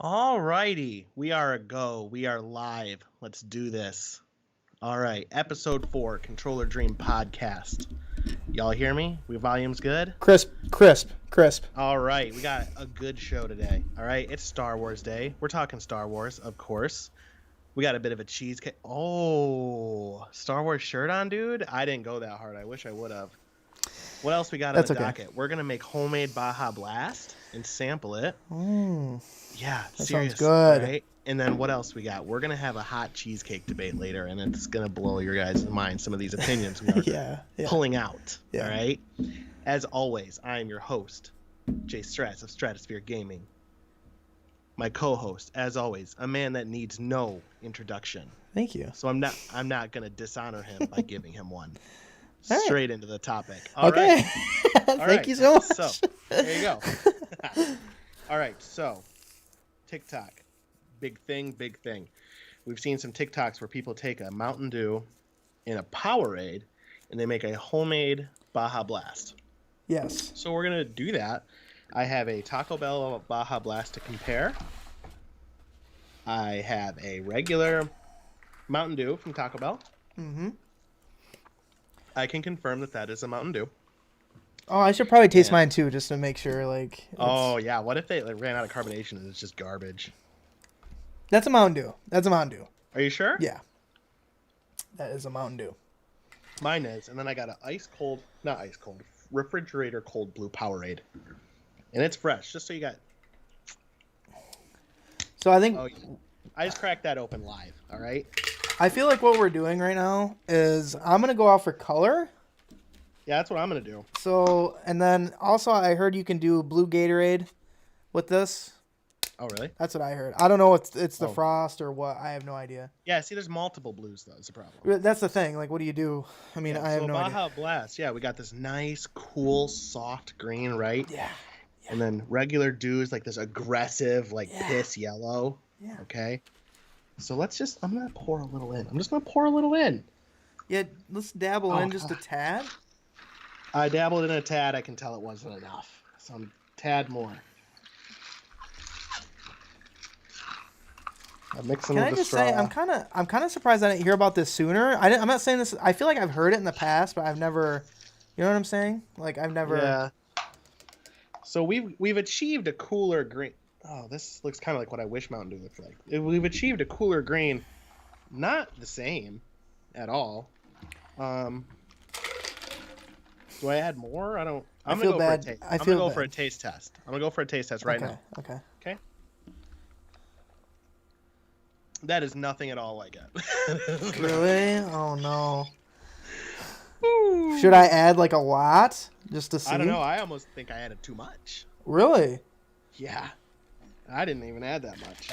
All righty, we are a go. We are live. Let's do this. All right, episode 4, Controller Dream Podcast. Y'all hear me? We volume's good? Crisp. All right, we got a good show today. All right, it's Star Wars Day. We're talking Star Wars, of course. We got a bit of a cheesecake. Oh, Star Wars shirt on, dude? I didn't go that hard. I wish I would have. What else we got on the docket? We're going to make homemade Baja Blast and sample it. Yeah, that serious, sounds good. Right? And then what else we got? We're going to have a hot cheesecake debate later, and it's going to blow your guys' mind, some of these opinions we are pulling out. Yeah. All right? As always, I am your host, Jay Strats of Stratosphere Gaming. My co-host, as always, a man that needs no introduction. Thank you. So I'm not going to dishonor him by giving him one. Straight into the topic. Okay. Thank you so much. So, there you go. All right, so TikTok. Big thing. We've seen some TikToks where people take a Mountain Dew and a Powerade and they make a homemade Baja Blast. Yes. So we're going to do that. I have a Taco Bell Baja Blast to compare. I have a regular Mountain Dew from Taco Bell. Mm-hmm. I can confirm that is a Mountain Dew. Oh, I should probably taste mine too, just to make sure. Oh yeah, what if they ran out of carbonation and it's just garbage? That's a Mountain Dew. Are you sure? Yeah. That is a Mountain Dew. Mine is, and then I got a refrigerator cold blue Powerade, and it's fresh. Just so you got. So I think. Oh, I just cracked that open live. All right. I feel like what we're doing right now is I'm gonna go out for color. Yeah, that's what I'm gonna do. So, and then also I heard you can do blue Gatorade with this. Oh, really? That's what I heard. I don't know if it's the Frost or what. I have no idea. Yeah, see, there's multiple blues, though. It's a problem. That's the thing. Like, what do you do? I mean, I have no idea. Baja Blast. Yeah, we got this nice, cool, soft green, right? Yeah. And then regular Dew is like this aggressive, piss yellow. Yeah. Okay. So I'm going to pour a little in. I'm just going to pour a little in. Yeah, let's dabble in just a tad. I dabbled in a tad. I can tell it wasn't enough. So I'm a tad more. I'm mixing Can with I the just straw. say I'm kind of surprised I didn't hear about this sooner. I'm not saying this. I feel like I've heard it in the past, but I've never. You know what I'm saying? Like I've never. Yeah. So we've achieved a cooler green. Oh, this looks kind of like what I wish Mountain Dew looked like. We've achieved a cooler green, not the same, at all. Do I add more? I I I'm gonna feel go for a bad. taste. I I'm gonna feel go for a bad. taste test. I'm gonna go for a taste test right Okay. now. Okay. Okay. That is nothing at all like it. Really? Oh no. Should I Ooh. add like a lot just to I don't see? know. I almost think I added too much. Really? Yeah. I didn't even add that much.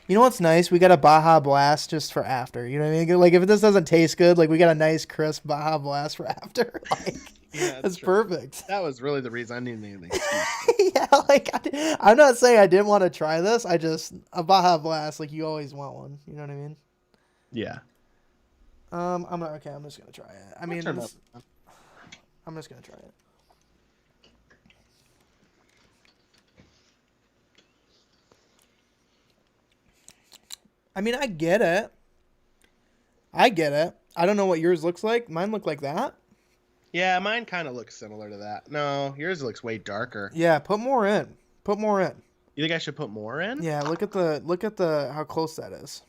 You know what's nice? We got a Baja Blast just for after. You know what I mean? Like if this doesn't taste good, like we got a nice crisp Baja Blast for after. Like Yeah, that's that's true. perfect. That was really the reason I needed an excuse. Yeah, like I'm not saying I didn't want to try this. I just a Baja Blast, like you always want one. You know what I mean? Yeah. I'm not, okay. I'm just gonna try it. I mean, Turn up. I'm just gonna try it. I mean, I get it. I get it. I don't know what yours looks like. Mine look like that. Yeah, mine kind of looks similar to that. No, yours looks way darker. Yeah, put more in. Put more in. You think I should put more in? Yeah, look at the how close that is.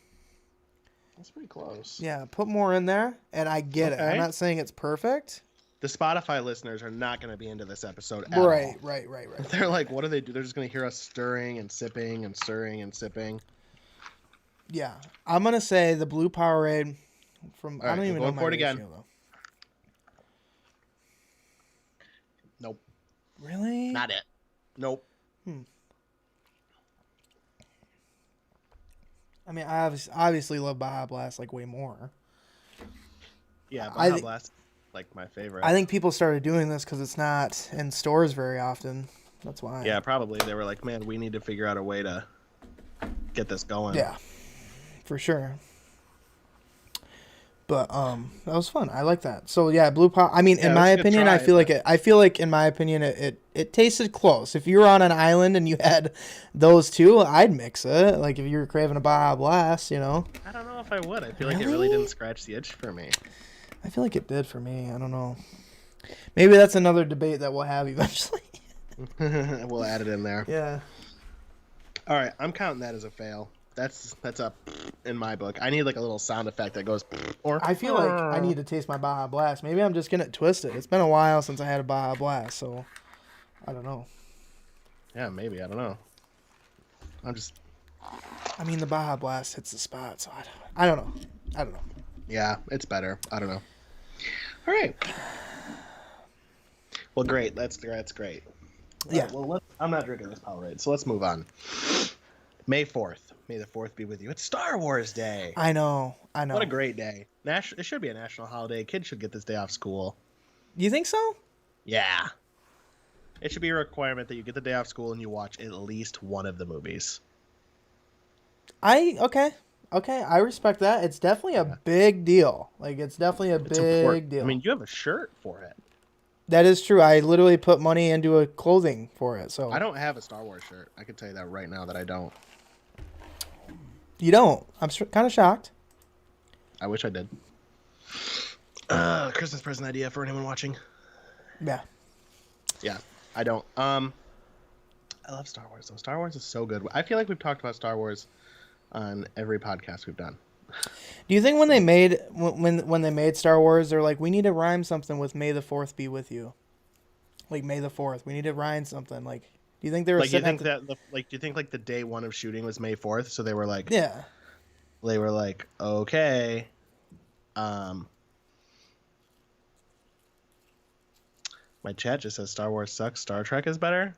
That's pretty close. Yeah, put more in there, and I get it. I'm Okay. not saying it's perfect. The Spotify listeners are not going to be into this episode at Right. all. They're like, what do they do? They're just going to hear us stirring and sipping and stirring and sipping. Yeah, I'm gonna say the Blue Powerade from. All I right, don't even we're know going my for it ratio again. though. Nope. Really? Not it. Nope. I mean, I obviously love Baja Blast like way more. Yeah, I Baja thi- Blast, like my favorite. I think people started doing this because it's not in stores very often. That's why. Yeah, probably. They were like, man, we need to figure out a way to get this going. Yeah, for sure. But that was fun. I like that. So yeah, Blue Power. I mean, Yeah, in it my was a good opinion, try, I feel like but- it. I feel like in my opinion, it tasted close. If you were on an island and you had those two, I'd mix it. Like if you were craving a Baja Blast, you know. I don't know if I would. I feel like it Really? really didn't scratch the itch for me. I feel like it did for me. I don't know. Maybe that's another debate that we'll have eventually. We'll add it in there. Yeah. All right, I'm counting that as a fail. That's up in my book. I need like a little sound effect that goes or I feel like I need to taste my Baja Blast. Maybe I'm just getting it twisted. It's been a while since I had a Baja Blast, so I don't know. Yeah, maybe. I don't know. I'm just I mean, the Baja Blast hits the spot, so I don't know. I don't know. yeah, it's better. I don't know. All right. Well, great. That's great. All Yeah. right, well, I'm not drinking this Powerade, so let's move on. May 4th. May the 4th be with you. It's Star Wars Day. I know. What a great day. It should be a national holiday. Kids should get this day off school. You think so? Yeah. It should be a requirement that you get the day off school and you watch at least one of the movies. Okay. I respect that. It's definitely a big deal. Like it's definitely a It's big important. deal. I mean, you have a shirt for it. That is true. I literally put money into a clothing for it. So I don't have a Star Wars shirt. I can tell you that right now that I don't. You don't. I'm kind of shocked. I wish I did. Christmas present idea for anyone watching. Yeah. Yeah, I don't. I love Star Wars though. Star Wars is so good. I feel like we've talked about Star Wars on every podcast we've done. Do you think when they made when they made Star Wars, they're like, we need to rhyme something with "May the 4th be with you," like May the 4th. We need to rhyme something. Like, do you think they were Like you sitting think that do you think like the day one of shooting was May 4th, so they were like Yeah. they were like okay, my chat just says Star Wars sucks. Star Trek is better.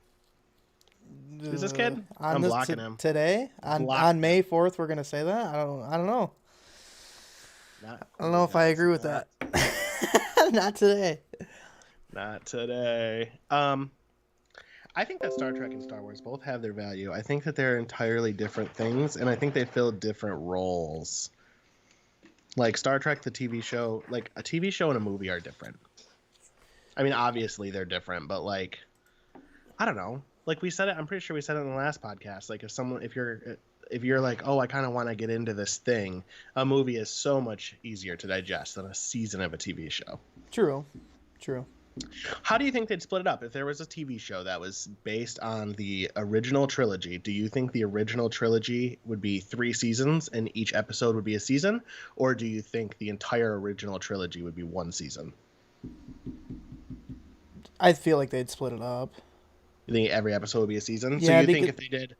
Who's this kid? I'm blocking him. Today on Block May 4th. We're gonna say that. I don't know. Not I don't know if I agree with that. Not today. Not today. I think that Star Trek and Star Wars both have their value. I think that they're entirely different things, and I think they fill different roles. Like Star Trek, the TV show, like a TV show and a movie are different. I mean, obviously they're different, but like, I don't know. Like we said it, I'm pretty sure we said it in the last podcast. Like if you're like, oh, I kind of want to get into this thing, a movie is so much easier to digest than a season of a TV show. True. How do you think they'd split it up? If there was a TV show that was based on the original trilogy, do you think the original trilogy would be 3 seasons and each episode would be a season? Or do you think the entire original trilogy would be 1 season? I feel like they'd split it up. You think every episode would be a season? So Yeah, you they think could. if they did,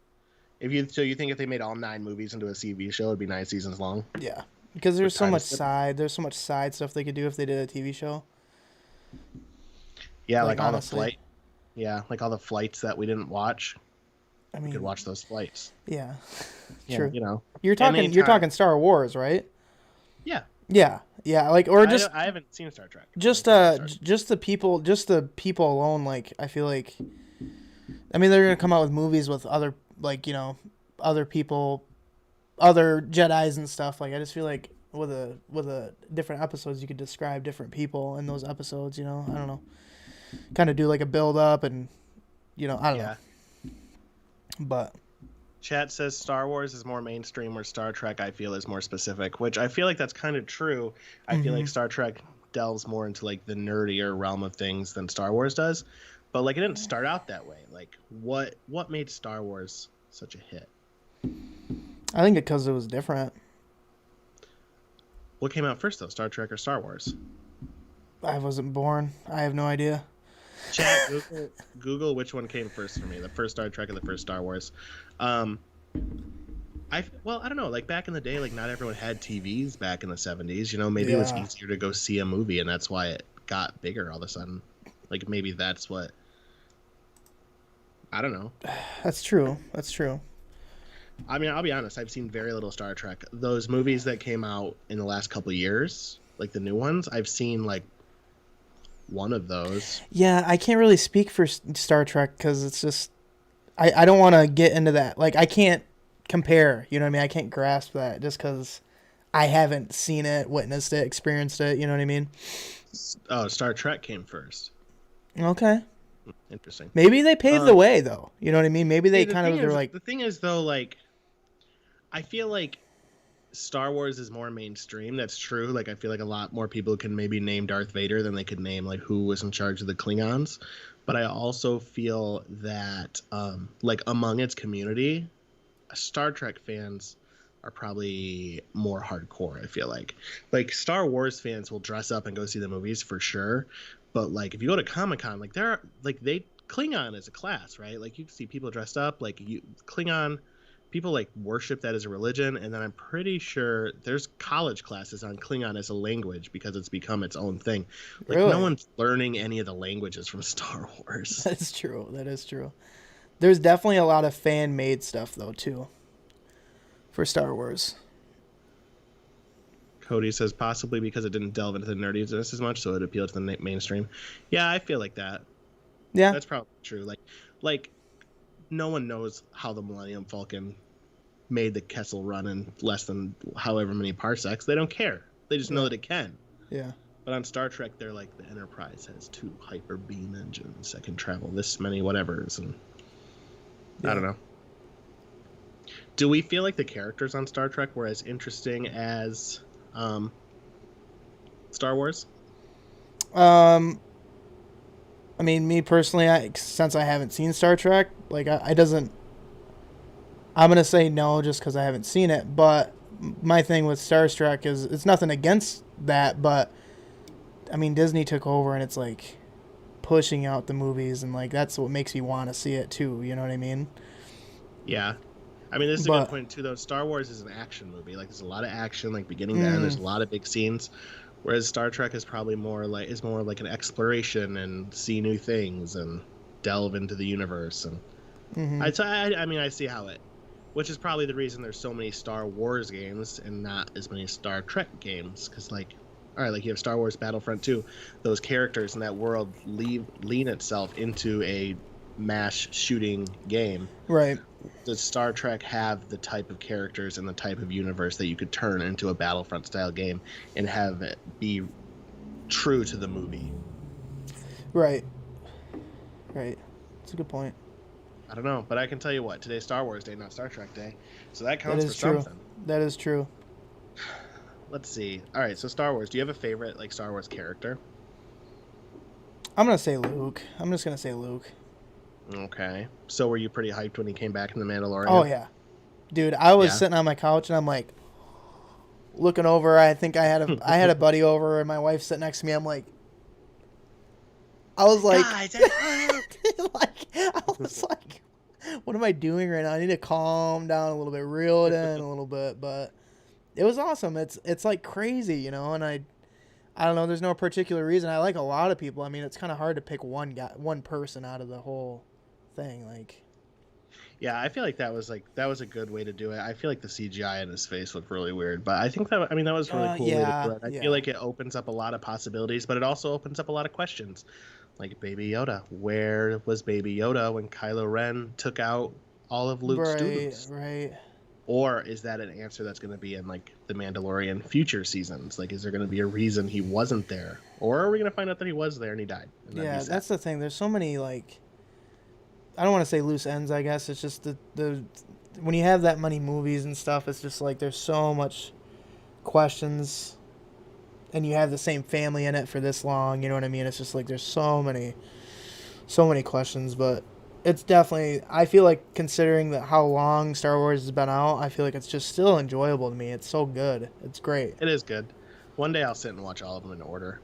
if you so you think if they made all 9 movies into a TV show, it'd be 9 seasons long Yeah, because with there's so time much skip? side. There's so much side stuff they could do if they did a TV show. Yeah, Like like all the honestly, flight. Yeah, like all the flights that we didn't watch. I We could mean, watch those flights. yeah, Yeah, true. you know, You're talking. You're anytime. talking Star Wars, right? Yeah, Yeah, yeah. Like or just I haven't seen Star Trek. I just haven't seen any Star Trek. just the people alone. Like I feel like. I mean, they're gonna come out with movies with other like other people, other Jedi's and stuff. Like I just feel like with a different episodes, you could describe different people in those episodes. I don't know, kind of do like a build up and I don't know, Yeah. but Chat says Star Wars is more mainstream, where Star Trek I feel is more specific, which I feel like that's kind of true. I feel like hmm Star Trek delves more into like the nerdier realm of things than Star Wars does, but like it didn't start out that way. Like what made Star Wars such a hit? I think because it was different. What came out first though, Star Trek or Star Wars? I wasn't born. I have no idea. Chat, Google which one came first for me, the first Star Trek or the first Star Wars. Um, I don't know. Like back in the day, like not everyone had TVs back in the 70s. Maybe it was Yeah, easier to go see a movie, and that's why it got bigger all of a sudden. Like maybe that's what. I don't know. that's true. That's true. I mean, I'll be honest. I've seen very little Star Trek. Those movies that came out in the last couple of years, like the new ones, I've seen like one of those. Yeah, I can't really speak for Star Trek because it's just I don't want to get into that. Like I can't compare. You know what I mean? I can't grasp that just because I haven't seen it, witnessed it, experienced it. You know what I mean? Oh, Star Trek came first. Okay. Interesting. Maybe they paved the Um, way though. You know what I mean? Maybe See, they kind of were like, the thing is though, like I feel like Star Wars is more mainstream. That's true. Like I feel like a lot more people can maybe name Darth Vader than they could name like who was in charge of the Klingons. But I also feel that like among its community, Star Trek fans are probably more hardcore. I feel like Star Wars fans will dress up and go see the movies for sure. But like if you go to Comic Con, like there are like they Klingon as a class, right? Like you see people dressed up like you Klingon people like worship that as a religion, and then I'm pretty sure there's college classes on Klingon as a language because it's become its own thing. Like no really? one's learning any of the languages from Star Wars. That's true. That is true. There's definitely a lot of fan made stuff though too for Star Wars. Cody says possibly because it didn't delve into the nerdiness as much, so it appealed to the mainstream. Yeah, I feel like that. Yeah. That's probably true. Like no one knows how the Millennium Falcon made the Kessel run in less than however many parsecs. They don't care. They just know Yeah. that it can. Yeah. But on Star Trek, they're like the Enterprise has 2 hyper beam engines that can travel this many whatevers, and I don't Yeah. know. Do we feel like the characters on Star Trek were as interesting as um, Star Wars? Um. I mean, me personally, since I haven't seen Star Trek, like I doesn't. I'm gonna say no just because I haven't seen it. But my thing with Star Trek is it's nothing against that, but I mean Disney took over and it's like pushing out the movies and like that's what makes me want to see it too. You know what I mean? Yeah. I mean, this is a good But point too. Though Star Wars is an action movie. Like, there's a lot of action, like beginning to end. There's mm, a lot of big scenes. Whereas Star Trek is probably more like an exploration and see new things and delve into the universe. And hmm I mean, I see how it, which is probably the reason there's so many Star Wars games and not as many Star Trek games. Because like, all right, like you have Star Wars Battlefront 2, those characters in that world lean itself into a mass shooting game. right, Does Star Trek have the type of characters and the type of universe that you could turn into a Battlefront style game and have it be true to the movie? right, right. It's a good point. I don't know, but I can tell you what, today's Star Wars Day, not Star Trek Day. So that That counts for is true. something. That is true. Let's see. All right, so Star Wars. Do you have a favorite like Star Wars character? I'm gonna say Luke. I'm just gonna say Luke. Okay. So were you pretty hyped when he came back in The Oh Mandalorian? yeah, dude. I was Yeah. sitting on my couch and I'm like looking over. I think I had a buddy over and my wife sitting next to me. I'm like, I was like, Guys, help! I was like, what am I doing right now? I need to calm down a little bit, reel it in a little bit. But it was awesome. It's like crazy, you know. And I don't know. There's no particular reason. I like a lot of people. I mean, it's kind of hard to pick one person out of the whole thing. Like, Yeah, I feel like that was a good way to do it. I feel like the CGI in his face looked really weird, but I think that I mean that was a really cool way to do yeah, it. I feel yeah, like it opens up a lot of possibilities, but it also opens up a lot of questions. Like Baby Yoda, where was Baby Yoda when Kylo Ren took out all of Luke's right, students? right. Or is that an answer that's going to be in like the Mandalorian future seasons? Like, is there going to be a reason he wasn't there, or are we going to find out that he was there and he died, and that'd be Yeah, sad? that's the thing. There's so many like I don't want to say loose ends. I guess it's just the when you have that many movies and stuff, it's just like there's so much questions, and you have the same family in it for this long. You know what I mean? It's just like there's so many questions, but it's definitely. I feel like considering that how long Star Wars has been out, I feel like it's just still enjoyable to me. It's so good. It's great. It is good. One day I'll sit and watch all of them in order.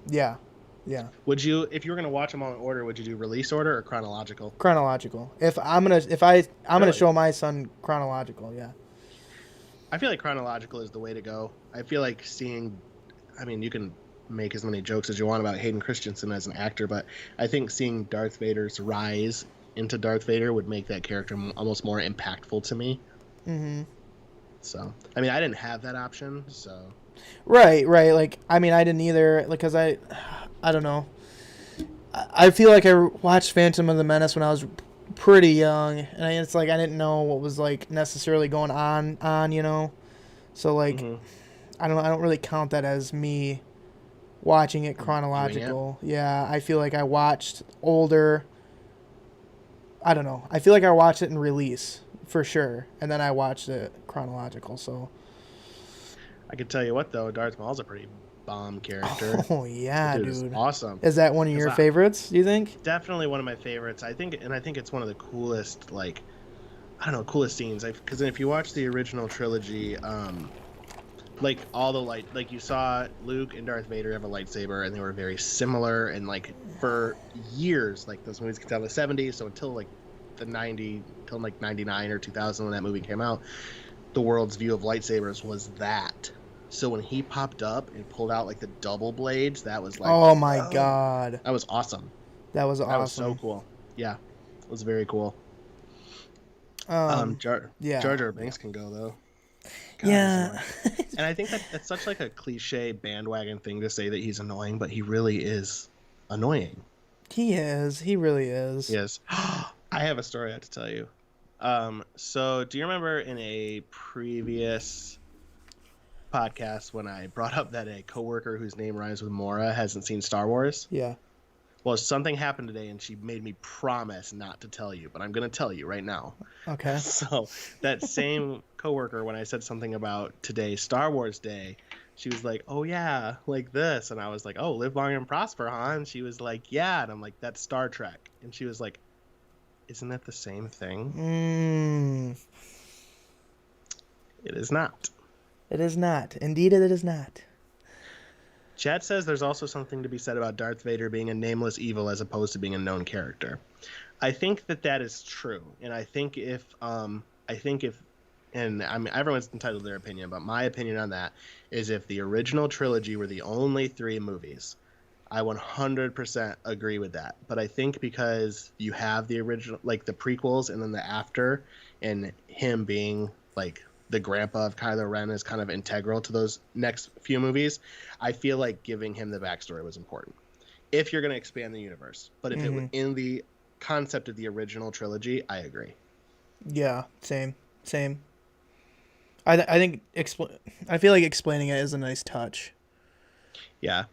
Yeah, yeah. Would you, if you were going to watch them all in order, would you do release order or chronological? Chronological. If I'm gonna Really? show my son chronological, yeah. I feel like chronological is the way to go. I feel like seeing, I mean, you can make as many jokes as you want about Hayden Christensen as an actor, but I think seeing Darth Vader's rise into Darth Vader would make that character almost more impactful to me. Mm-hmm. So, I mean, I didn't have that option, so Right, right. Like, I mean, I didn't either. Like, cause I don't know. I feel like I watched Phantom of the Menace when I was pretty young, and it's like I didn't know what was like necessarily going on, you know. So like, hmm I don't know. I don't really count that as me watching it viewing it. chronological. Yeah, I feel like I watched older. I don't know. I feel like I watched it in release for sure, and then I watched it chronological. So, I could tell you what though, Darth Maul's a pretty bomb character. oh That yeah, dude is dude. awesome. Is that one of Because your favorites? Do you think? definitely one of my favorites. I think, and I think it's one of the coolest, like I don't know, coolest scenes. Because if you watch the original trilogy, like all the light, like you saw Luke and Darth Vader have a lightsaber, and they were very similar. And like for years, like those movies came out in the '70s, so until like the '90, till like '99 or 2000 when that movie came out, the world's view of lightsabers was that. So when he popped up and pulled out like the double blades, that was like, Oh my oh, god, that was awesome. that was That was so awesome. cool. Yeah, it was very cool. Um, Jar yeah, Jar yeah, Binks can go though. God, he's yeah. annoying. And I think that that's such like a cliche bandwagon thing to say that he's annoying, but he really is annoying. He is. He really is. Yes. I have a story I have to tell you. So do you remember in a previous podcast when I brought up that a coworker whose name rhymes with Mora hasn't seen Star Wars? Yeah. Well, something happened today and she made me promise not to tell you, but I'm going to tell you right now. Okay. So that same coworker, when I said something about today, Star Wars Day, she was like, "Oh yeah, like this," and I was like, "Oh, live long and prosper, huh?" And she was like, "Yeah," and I'm like, "That's Star Trek," and she was like, "Isn't that the same thing?" Mm, It is not. it is not. Indeed, it is not. Chad says there's also something to be said about Darth Vader being a nameless evil as opposed to being a known character. I think that that is true, and I think if, and I mean everyone's entitled to their opinion, but my opinion on that is if the original trilogy were the only three movies, I 100% agree with that. But I think because you have the original, like the prequels, and then the after, and him being like the grandpa of Kylo Ren is kind of integral to those next few movies, I feel like giving him the backstory was important. If you're going to expand the universe, but if it was Hmm. in the concept of the original trilogy, I agree. Yeah. Same. Same. I think I feel like explaining it is a nice touch. Yeah,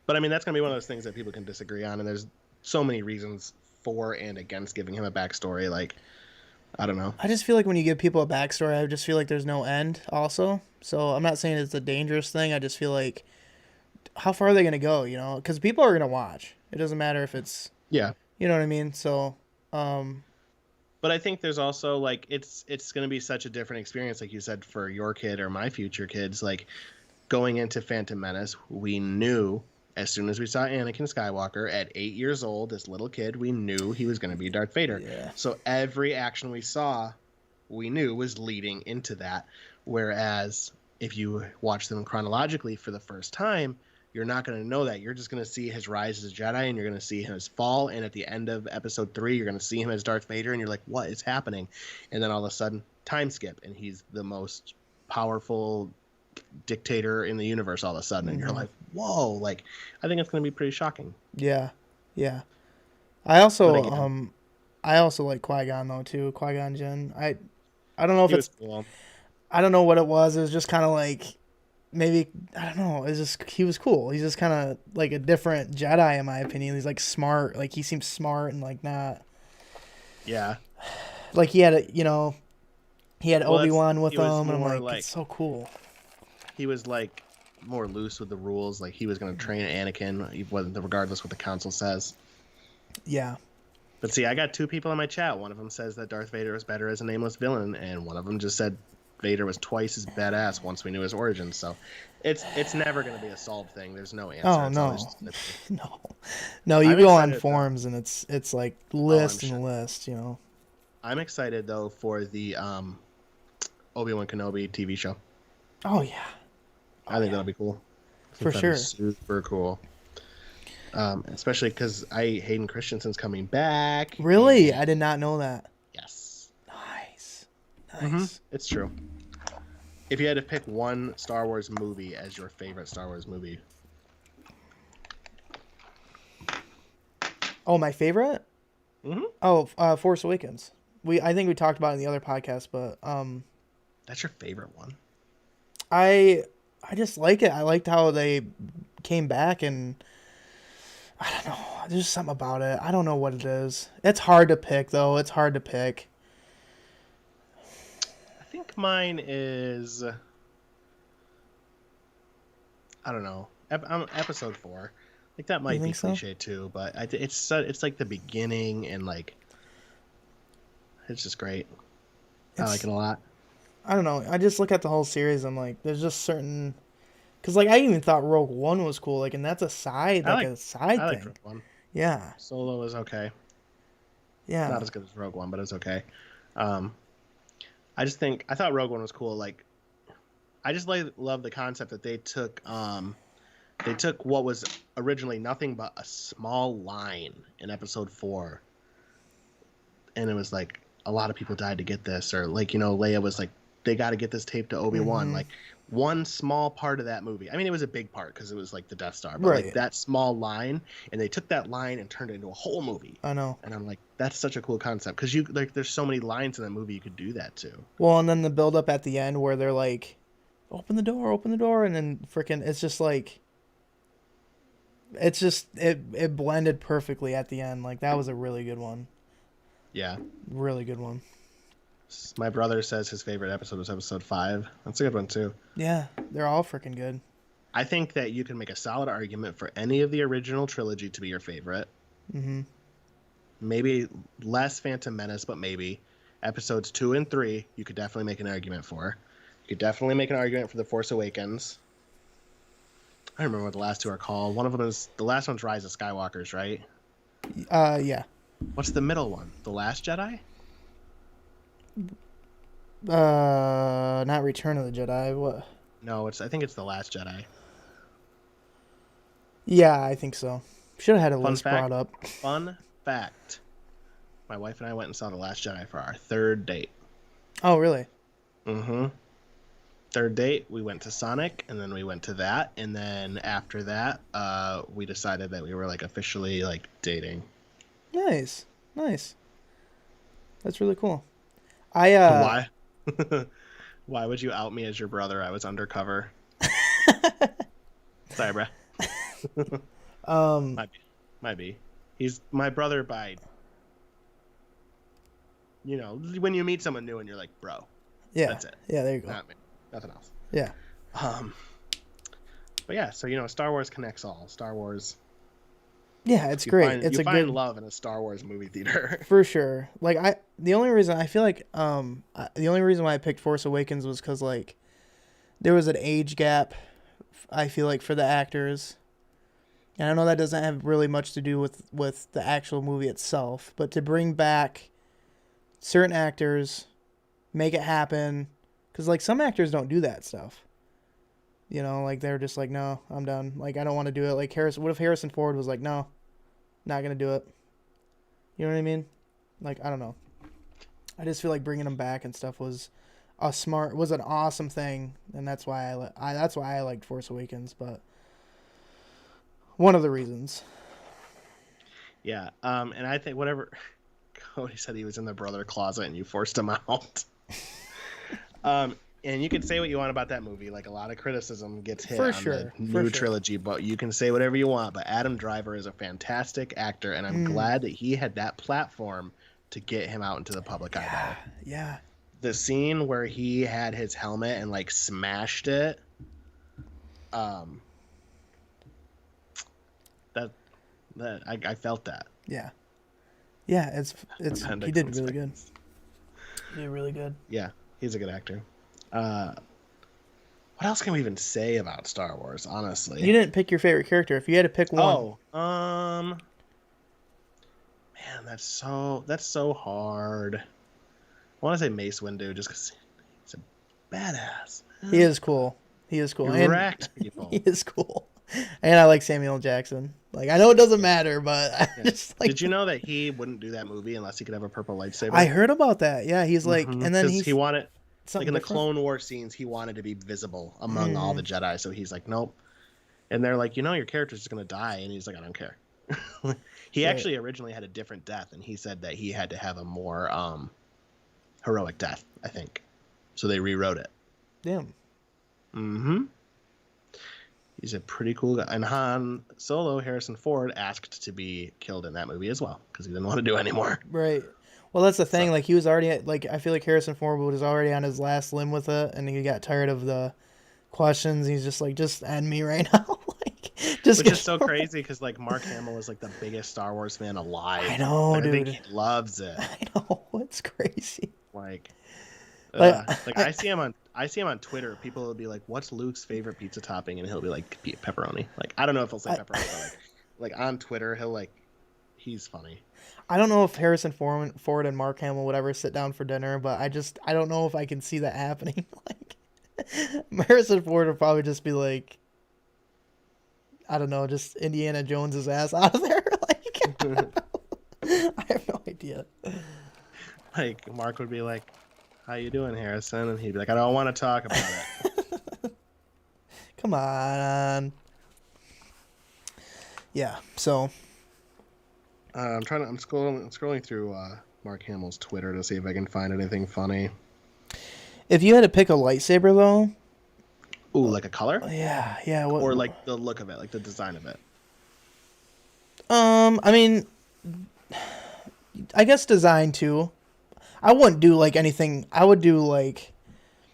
but I mean that's going to be one of those things that people can disagree on, and there's so many reasons for and against giving him a backstory. Like I don't know. I just feel like when you give people a backstory, I just feel like there's no end. Also, so I'm not saying it's a dangerous thing. I just feel like how far are they gonna go? You know, because people are gonna watch. It doesn't matter if it's Yeah, you know what I mean. So, um, but I think there's also like it's going to be such a different experience, like you said, for your kid or my future kids. Like going into Phantom Menace, we knew As soon as we saw Anakin Skywalker at 8 years old, this little kid, we knew he was going to be Darth Vader. Yeah. So every action we saw, we knew was leading into that. Whereas if you watch them chronologically for the first time, you're not going to know that. You're just going to see his rise as a Jedi, and you're going to see his fall. And at the end of episode 3, you're going to see him as Darth Vader, and you're like, what is happening? And then all of a sudden, time skip, and he's the most powerful dictator in the universe all of a sudden. And you're like, whoa, like, I think it's going to be pretty shocking. Yeah. Yeah. I also again, I also like Qui-Gon though too. Qui-Gon Jinn. I don't know if he was it's cool. I don't know what it was. It was just kind of like maybe I don't know. It's just he was cool. He's just kind of like a different Jedi in my opinion. He's like smart. Like he seems smart and like not Yeah. like he had a he had Well, Obi-Wan with he him was and I'm more like like, it's so cool. he was like more loose with the rules. Like he was going to train Anakin, regardless what the council says. Yeah. But see, I got two people in my chat. One of them says that Darth Vader was better as a nameless villain, and one of them just said Vader was twice as badass once we knew his origins. So it's never going to be a solved thing. There's no answer. Oh It's no. always just gonna be... No. No, you I'm go on excited forums and it's like though. Oh, I'm list sure. and list, you know. I'm excited though for the Obi-Wan Kenobi TV show. Oh yeah. I think that'll be cool. For sure. Super cool. Especially because Hayden Christensen's coming back. Really? I did not know that. Yes. Nice. Mm-hmm. It's true. If you had to pick one Star Wars movie as your favorite Star Wars movie. Oh, my favorite? Mm-hmm. Oh, Force Awakens. I think we talked about it in the other podcast, but That's your favorite one? I just like it. I liked how they came back, and I don't know. There's just something about it. I don't know what it is. It's hard to pick, though. It's hard to pick. I think mine is... I don't know. Episode 4. Like that might be cliche too, but it's like the beginning and like it's just great. I like it a lot. I don't know. I just look at the whole series. I'm like, there's just certain, because like I even thought Rogue One was cool. Like, and that's a side, a side I thing. like Rogue One. Yeah. Solo is okay. Yeah. Not as good as Rogue One, but it's okay. I thought Rogue One was cool. Like, I just love the concept that they took what was originally nothing but a small line in episode 4. And it was like, a lot of people died to get this. Or like, Leia was like, they got to get this tape to Obi-Wan. Like, one small part of that movie. I mean, it was a big part because it was like the Death Star. But like that small line, and they took that line and turned it into a whole movie. I know. And I'm like, that's such a cool concept. Because there's so many lines in that movie you could do that to. Well, and then the build up at the end where they're like, open the door. And then freaking, it's just like, it blended perfectly at the end. Like that was a really good one. Yeah. Really good one. My brother says his favorite episode was episode 5. That's a good one too. Yeah, they're all freaking good. I think that you can make a solid argument for any of the original trilogy to be your favorite. Mm-hmm. Maybe less Phantom Menace, but maybe episodes 2 and 3 you could definitely make an argument for. You could definitely make an argument for The Force Awakens. I don't remember what the last two are called. One of them is the last one's Rise of Skywalkers, right? Yeah. What's the middle one? The Last Jedi? Not Return of the Jedi. What? No, I think it's The Last Jedi. Yeah, I think so. Should have had a list brought up. Fun fact. My wife and I went and saw The Last Jedi for our third date. Oh, really? Mm-hmm. Third date, we went to Sonic, and then we went to that, and then after that, we decided that we were like officially like dating. Nice. That's really cool. Why? Why would you out me as your brother? I was undercover. Sorry, bruh. Might be. He's my brother by. When you meet someone new and you're like, bro. Yeah. That's it. Yeah, there you go. Not me. Nothing else. Yeah. But yeah, so Star Wars connects all. Star Wars. Yeah, it's great. You find love in a Star Wars movie theater. For sure. Like the only reason why I picked Force Awakens was because like there was an age gap. I feel like for the actors, And I know that doesn't have really much to do with the actual movie itself, but to bring back certain actors, make it happen, because like some actors don't do that stuff. You know, like they're just like, no, I'm done. Like I don't want to do it. Like Harrison, what if Harrison Ford was like, no, not gonna do it. You know what I mean? Like I don't know. I just feel like bringing him back and stuff was an awesome thing, and that's why that's why I liked Force Awakens. But one of the reasons. Yeah. And I think whatever Cody said, he was in the brother closet and you forced him out. And you can say what you want about that movie. Like a lot of criticism gets hit For on the sure. For new sure. trilogy, but you can say whatever you want. But Adam Driver is a fantastic actor, and I'm glad that he had that platform to get him out into the public eye better. Yeah. The scene where he had his helmet and like smashed it, um, that I felt that. Yeah. Yeah. It's he Appendix did really good. inspections. He did really good. Yeah, he's a good actor. What else can we even say about Star Wars? Honestly, You didn't pick your favorite character. If you had to pick one, man, that's so hard. I want to say Mace Windu just because he's a badass. he is cool. He is cool. He And wrecked he people. is cool. And I like Samuel L. Jackson. Like I know it doesn't matter, but I Yeah. just like. Did you know that he wouldn't do that movie unless he could have a purple lightsaber? I heard about that. Yeah, he's like, and then Because he wanted, like something in the different. Clone War scenes, he wanted to be visible among all the Jedi. So he's like, nope. And they're like, your character's just gonna die, and he's like, I don't care. He Right. actually originally had a different death, and he said that he had to have a more heroic death, I think. So they rewrote it. Damn. Mm-hmm. He's a pretty cool guy. And Han Solo, Harrison Ford, asked to be killed in that movie as well because he didn't want to do it anymore. Right. Well, that's the thing. So, Like he was already like I feel like Harrison Ford was already on his last limb with it, and he got tired of the questions. He's just like, just end me right now. Like, just which get is so crazy because like Mark Hamill is like the biggest Star Wars fan alive. I know, like, I think dude. he loves it. I know it's crazy. Like, Like, I see him on Twitter. People will be like, "What's Luke's favorite pizza topping?" And he'll be like, "Pepperoni." Like, I don't know if he'll say pepperoni, but like on Twitter, he's funny. I don't know if Harrison Ford and Mark Hamill would ever sit down for dinner, but I don't know if I can see that happening. Like Harrison Ford would probably just be like, I don't know, just Indiana Jones's ass out of there. Like I have no idea. Like Mark would be like, "How you doing, Harrison?" And he'd be like, "I don't want to talk about it." Come on. Yeah. So I'm scrolling through Mark Hamill's Twitter to see if I can find anything funny. if you had to pick a lightsaber though, Ooh, like a color, yeah. What? or like the look of it, like the design of it. I mean, I guess design too. I wouldn't do like anything. I would do like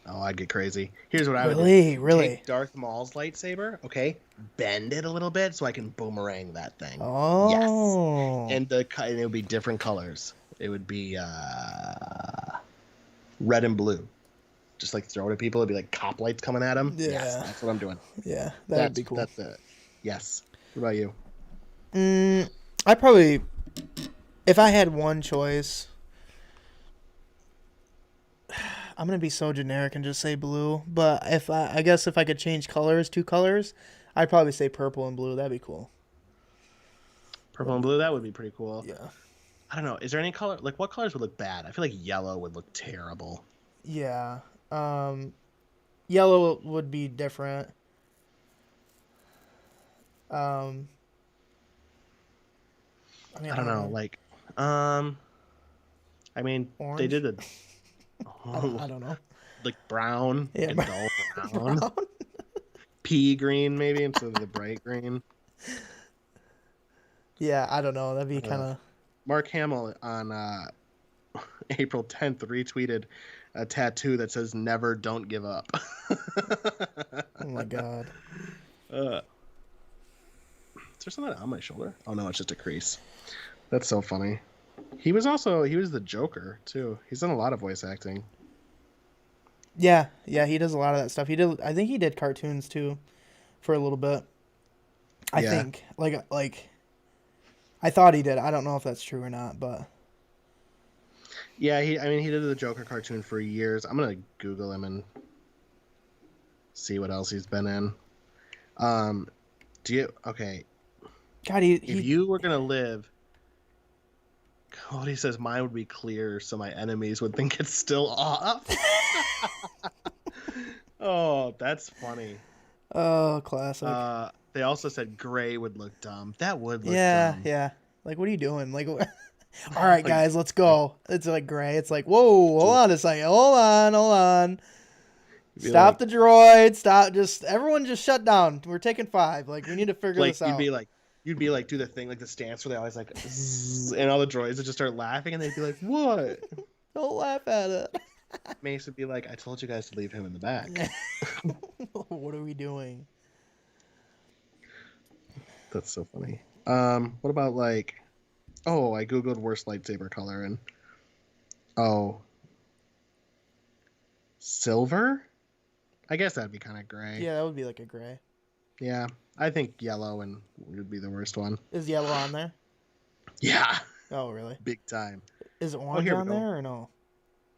Oh, I'd get crazy. Here's what I would do. really. Take Darth Maul's lightsaber, okay? Bend it a little bit so I can boomerang that thing. Oh. Yes. And it would be different colors. It would be red and blue. Just like throw it at people. It'd be like cop lights coming at them. Yeah. Yes, that's what I'm doing. Yeah, that would be cool. That's it. Yes. What about you? I probably, if I had one choice, I'm gonna be so generic and just say blue. But I guess if I could change colors, two colors, I'd probably say purple and blue. That'd be cool. Purple and blue, that would be pretty cool. Yeah. I don't know. Is there any color? Like, what colors would look bad? I feel like yellow would look terrible. Yeah. Yellow would be different. I mean, I don't know. Like, I mean, Orange? they did the I don't know. like brown Yeah, and dull brown. Pea green maybe instead of the bright green. Yeah, I don't know. That'd be kind of. Mark Hamill on April 10th retweeted a tattoo that says "Never, don't give up." Oh my god. Is there something on my shoulder? Oh no, it's just a crease. That's so funny. He was the Joker too. He's done a lot of voice acting. Yeah, he does a lot of that stuff. I think he did cartoons too, for a little bit. I Yeah. think like I thought he did. I don't know if that's true or not, but Yeah, he did the Joker cartoon for years. I'm gonna Google him and see what else he's been in. Um, do you okay? God, If he you were gonna live, Cody says mine would be clear, so my enemies would think it's still off. Oh, that's funny. oh, classic. They also said gray would look dumb. That would look Yeah, dumb. yeah. Like, what are you doing? Like, all right, Like, guys, let's go. It's like gray. It's like, whoa, hold on a second. Hold on. you'd be Stop like, the droid. Stop. Just everyone, just shut down. We're taking 5. Like, we need to figure like this you'd out. be like, you'd be like, do the thing like the stance where they always like, zzz, and all the droids would just start laughing, and they'd be like, what? Don't laugh at it. Mace would be like, I told you guys to leave him in the back. What are we doing? That's so funny. What about like, oh, I googled worst lightsaber color and oh, silver. I guess that'd be kind of gray. Yeah, that would be like a gray. Yeah, I think yellow and would be the worst one. Is yellow on there? Yeah, Oh, really? big time. Is Oh, orange here we on go. there or no?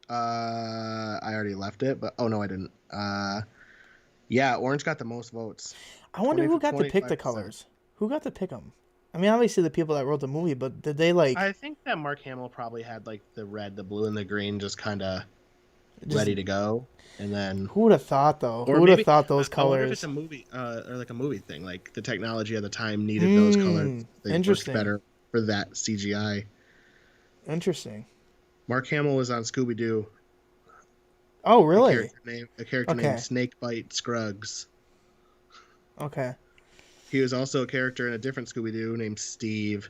I already left it, but oh no, I didn't. Yeah, orange got the most votes. I wonder who got to pick the 25%. colors. Who got to pick them? I mean, obviously the people that wrote the movie, but did they like I think that Mark Hamill probably had like the red, the blue, and the green just kind of just ready to go, and then who would have thought though? Who or would have maybe thought those I wonder if it's colors? a movie or like a movie thing. Like the technology of the time needed those colors. They worked Interesting. better for that CGI. Interesting. Mark Hamill was on Scooby Doo. Oh, A really? character Okay. named Snakebite Scruggs. Okay. He was also a character in a different Scooby Doo named Steve.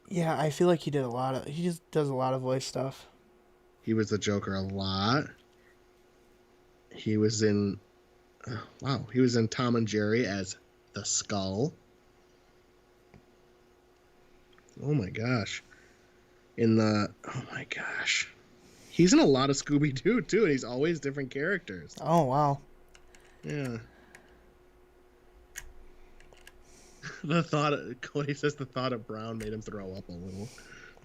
Yeah, I feel like he did a lot of. He just does a lot of voice stuff. He was the Joker a lot. He was in wow, he was in Tom and Jerry as the Skull. Oh my gosh. Oh my gosh. He's in a lot of Scooby Doo too, and he's always different characters. Oh wow. Yeah. The thought of, Cody says the thought of Brown made him throw up a little.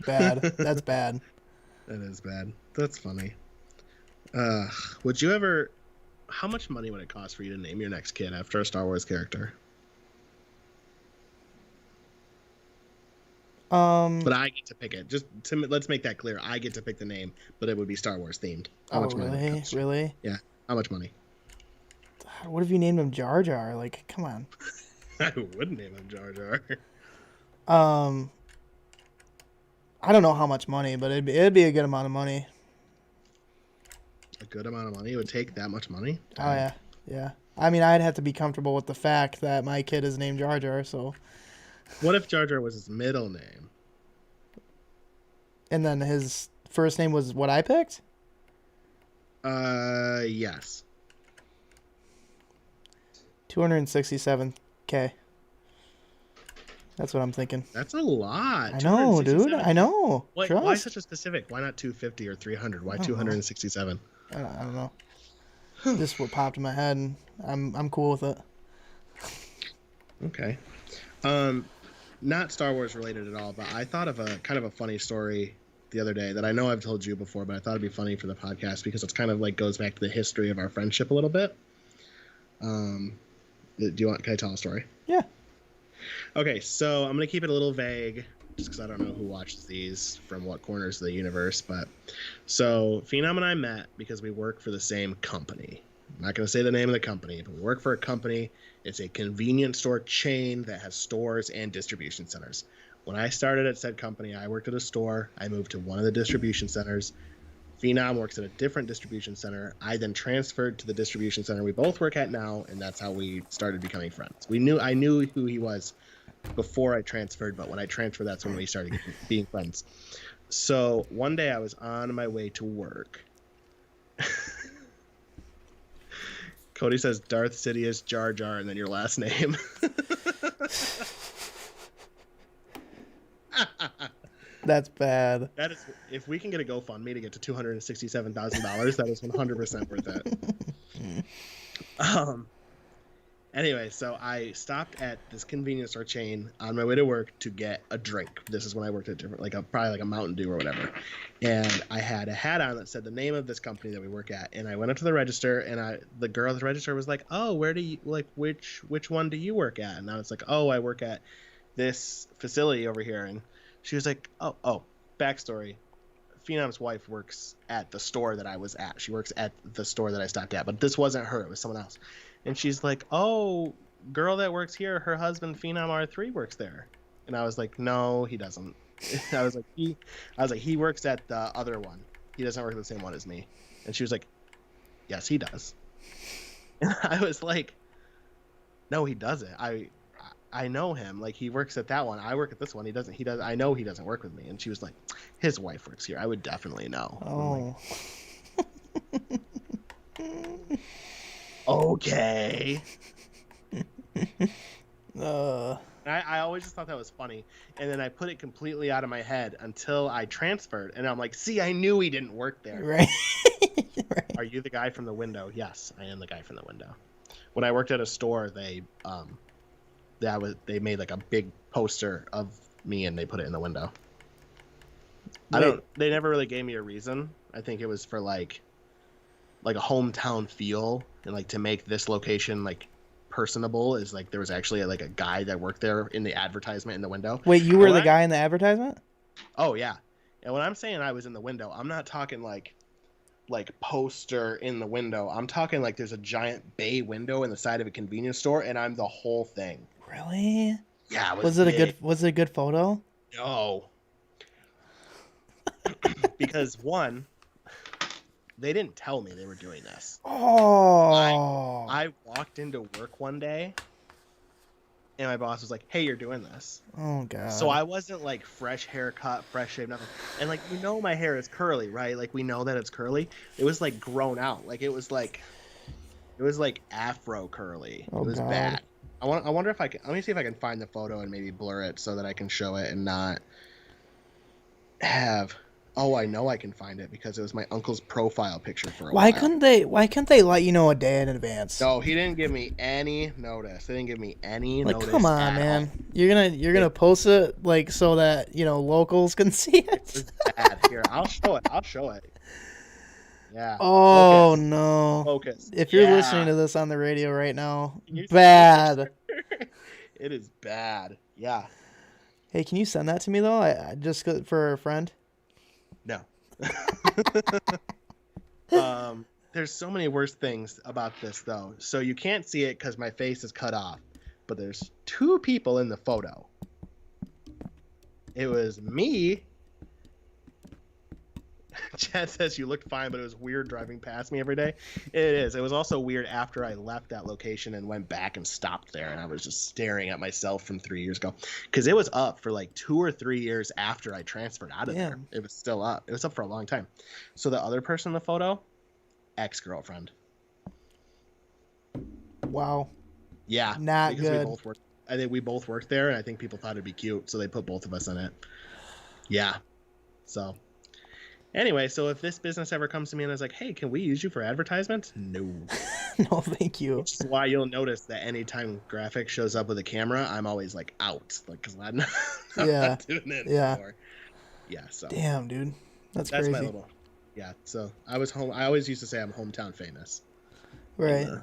Bad. That's bad. That is bad. That's funny. Would you ever how much money would it cost for you to name your next kid after a Star Wars character? But I get to pick it. Let's make that clear. I get to pick the name, but it would be Star Wars themed. How Oh, much money would it really? cost you? Really? Yeah. How much money? What if you named him Jar Jar? Like, come on. I wouldn't name him Jar Jar. I don't know how much money, but it'd be a good amount of money. A good amount of money? It would take that much money? Oh yeah, yeah. I mean, I'd have to be comfortable with the fact that my kid is named Jar Jar. So, What if Jar Jar was his middle name? and then his first name was what I picked. Yes. 267K. That's what I'm thinking. That's a lot. I know, dude. 267. I know. Why such a specific? Why not 250 or 300? Why I don't know. 267? I don't know. This what popped in my head, and I'm cool with it. Okay. Not Star Wars related at all, but I thought of a kind of a funny story the other day that I know I've told you before, but I thought it'd be funny for the podcast because it's kind of like goes back to the history of our friendship a little bit. Can I tell a story? Yeah. Okay, so I'm gonna keep it a little vague, just because I don't know who watches these from what corners of the universe. But so Phenom and I met because we work for the same company. I'm not gonna say the name of the company, but we work for a company. It's a convenience store chain that has stores and distribution centers. When I started at said company, I worked at a store. I moved to one of the distribution centers. Phenom works at a different distribution center. I then transferred to the distribution center we both work at now, and that's how we started becoming friends. I knew who he was before I transferred, but when I transferred, that's when we started being friends. So one day I was on my way to work. Cody says Darth Sidious Jar Jar and then your last name. That's bad. That is, if we can get a GoFundMe to get to $267,000, that is 100% worth it. Anyway, so I stopped at this convenience store chain on my way to work to get a drink. This is when I worked at different, probably like a Mountain Dew or whatever. And I had a hat on that said the name of this company that we work at. And I went up to the register, and the girl at the register was like, "Oh, where do you which one do you work at?" And I was like, "Oh, I work at this facility over here." And she was like, "Oh, backstory. Phenom's wife works at the store that I was at. She works at the store that I stopped at, but this wasn't her. It was someone else." And she's like, "Oh, girl that works here, her husband Phenom R3 works there." And I was like, "No, he doesn't." I was like, he works at the other one. He doesn't work at the same one as me. And she was like, "Yes, he does." And I was like, "No, he doesn't. I know him. Like, he works at that one. I work at this one. He doesn't. He does. I know he doesn't work with me." And she was like, "His wife works here. I would definitely know." I'm like, Oh. okay. uh. I always just thought that was funny, and then I put it completely out of my head until I transferred, and I'm like, "See, I knew he didn't work there." Right. Right. Are you the guy from the window? Yes, I am the guy from the window. When I worked at a store, they made like a big poster of me and they put it in the window. Wait. They never really gave me a reason. I think it was for like a hometown feel, and like to make this location like personable, is like there was actually like a guy that worked there in the advertisement in the window. Wait, you And were the guy in the advertisement? Oh yeah. And when I'm saying I was in the window, I'm not talking like poster in the window. I'm talking like there's a giant bay window in the side of a convenience store, and I'm the whole thing. Really? Yeah, it was Was it big. a good photo? No. Because one, they didn't tell me they were doing this. Oh. I walked into work one day, and my boss was like, "Hey, you're doing this." Oh god. So I wasn't like fresh haircut, fresh shave, nothing. And like, my hair is curly, right? Like, we know that it's curly. It was like grown out. Like it was like afro curly. Oh It was god. bad. I wonder if I can. Let me see if I can find the photo and maybe blur it so that I can show it and not have. Oh, I know I can find it because it was my uncle's profile picture for a Why while. couldn't they let you know a day in advance? No, he didn't give me any notice. They didn't give me any Like, notice come on, at all. man. You're gonna post it like so that, locals can see It it. was bad. Here, I'll show it. I'll show it. Yeah. Oh Focus. no. Focus. If you're listening Yeah. to this on the radio right now, Can you see this bad. picture? It is bad. Yeah. Hey, can you send that to me though? I just for a friend. No. There's so many worse things about this though. So you can't see it because my face is cut off. But there's two people in the photo. It was me. Chad says you looked fine, but it was weird driving past me every day. It is. It was also weird after I left that location and went back and stopped there, and I was just staring at myself from 3 years ago because it was up for like 2 or 3 years after I transferred out of there. Damn. It was still up. It was up for a long time. So the other person in the photo, ex-girlfriend. Wow. Yeah, Not because good. we both worked. I think we both worked there, and I think people thought it'd be cute, so they put both of us in it. Yeah. So. Anyway, so if this business ever comes to me and is like, "Hey, can we use you for advertisements?" No. No, thank you. Which is why you'll notice that anytime graphic shows up with a camera, I'm always like out, like because I'm Yeah. not doing it Yeah. anymore. Yeah. So Damn, dude. That's my crazy. little. Yeah. So I was home. I always used to say I'm hometown famous. Right. And,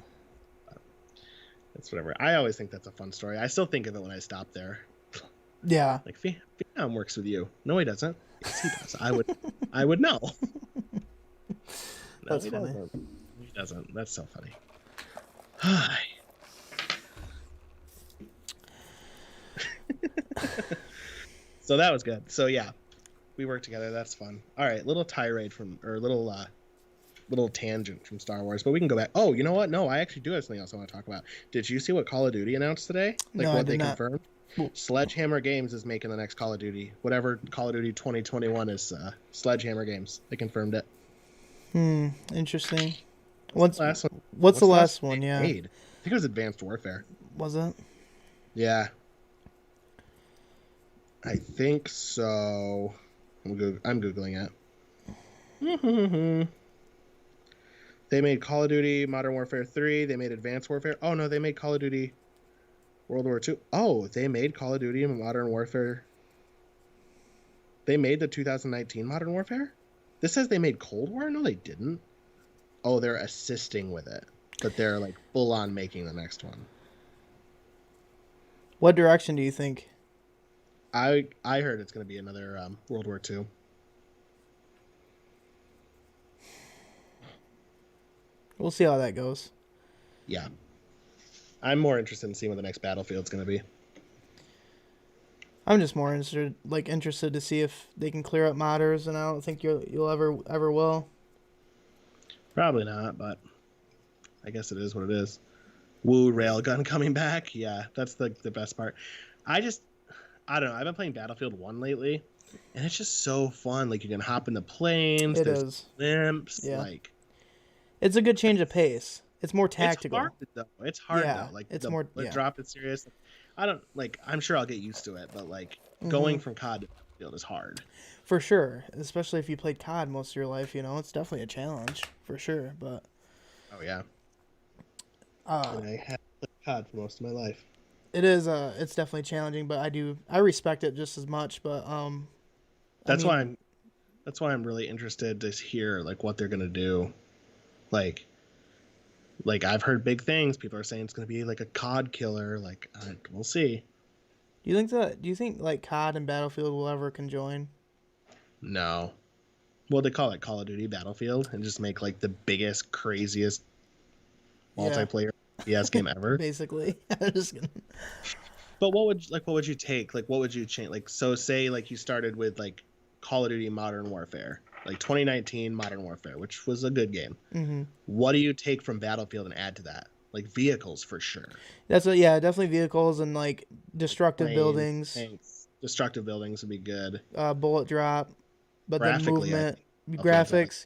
that's whatever. I always think that's a fun story. I still think of it when I stop there. Yeah. Like, Phenom works with you. No, he doesn't. Yes, he does. I would know. No, That's he funny. doesn't. He doesn't. That's so funny. Hi. So that was good. So yeah, we work together. That's fun. All right, little little tangent from Star Wars, but we can go back. Oh, you know what? No, I actually do have something else I want to talk about. Did you see what Call of Duty announced today? Like No, I what did they not. confirmed? Sledgehammer Games is making the next Call of Duty. Whatever Call of Duty 2021 is, Sledgehammer Games. They confirmed it. Interesting. What's the last one? What's the last one? Yeah. Made? I think it was Advanced Warfare. Was it? Yeah. I think so. I'm Googling it. They made Call of Duty Modern Warfare 3. They made Advanced Warfare. Oh no, they made Call of Duty World War 2. Oh, they made Call of Duty Modern Warfare. They made the 2019 Modern Warfare? This says they made Cold War? No, they didn't. Oh, they're assisting with it, but they're like full on making the next one. What direction do you think? I heard it's going to be another World War II. We'll see how that goes. Yeah, I'm more interested in seeing what the next Battlefield's going to be. I'm just more interested to see if they can clear up modders, and I don't think you'll ever will. Probably not, but I guess it is what it is. Woo, Railgun coming back. Yeah, that's the best part. I don't know. I've been playing Battlefield 1 lately, and it's just so fun. Like, you can hop into planes, It there's is. blimps, Yeah. like... It's a good change of pace. It's more tactical. It's hard, Yeah, though. Like, it's the more. bullet Yeah. drop is serious. I don't... Like, I'm sure I'll get used to it, but, like, Mm-hmm. going from COD to Battlefield is hard. For sure, especially if you played COD most of your life, it's definitely a challenge for sure. But Oh, yeah. uh, And I have played COD for most of my life. it is it's definitely challenging. But I respect it just as much. But That's why I'm really interested to hear, like, what they're gonna do. Like I've heard big things. People are saying it's gonna be like a COD killer. Like, we'll see. Do you think like COD and Battlefield will ever conjoin? No. What they call it, Call of Duty Battlefield, and just make like the biggest, craziest Yeah, multiplayer FPS game ever. basically. I'm just gonna... But what would you take? Like, what would you change? Like, so say like you started with like Call of Duty Modern Warfare, like 2019 Modern Warfare, which was a good game. Mm-hmm. What do you take from Battlefield and add to that? Like vehicles for sure. Yeah, definitely vehicles and like destructive Planes, buildings, tanks, destructive buildings would be good. bullet drop, but then Graphically, I movement, think Battlefield's like, graphics,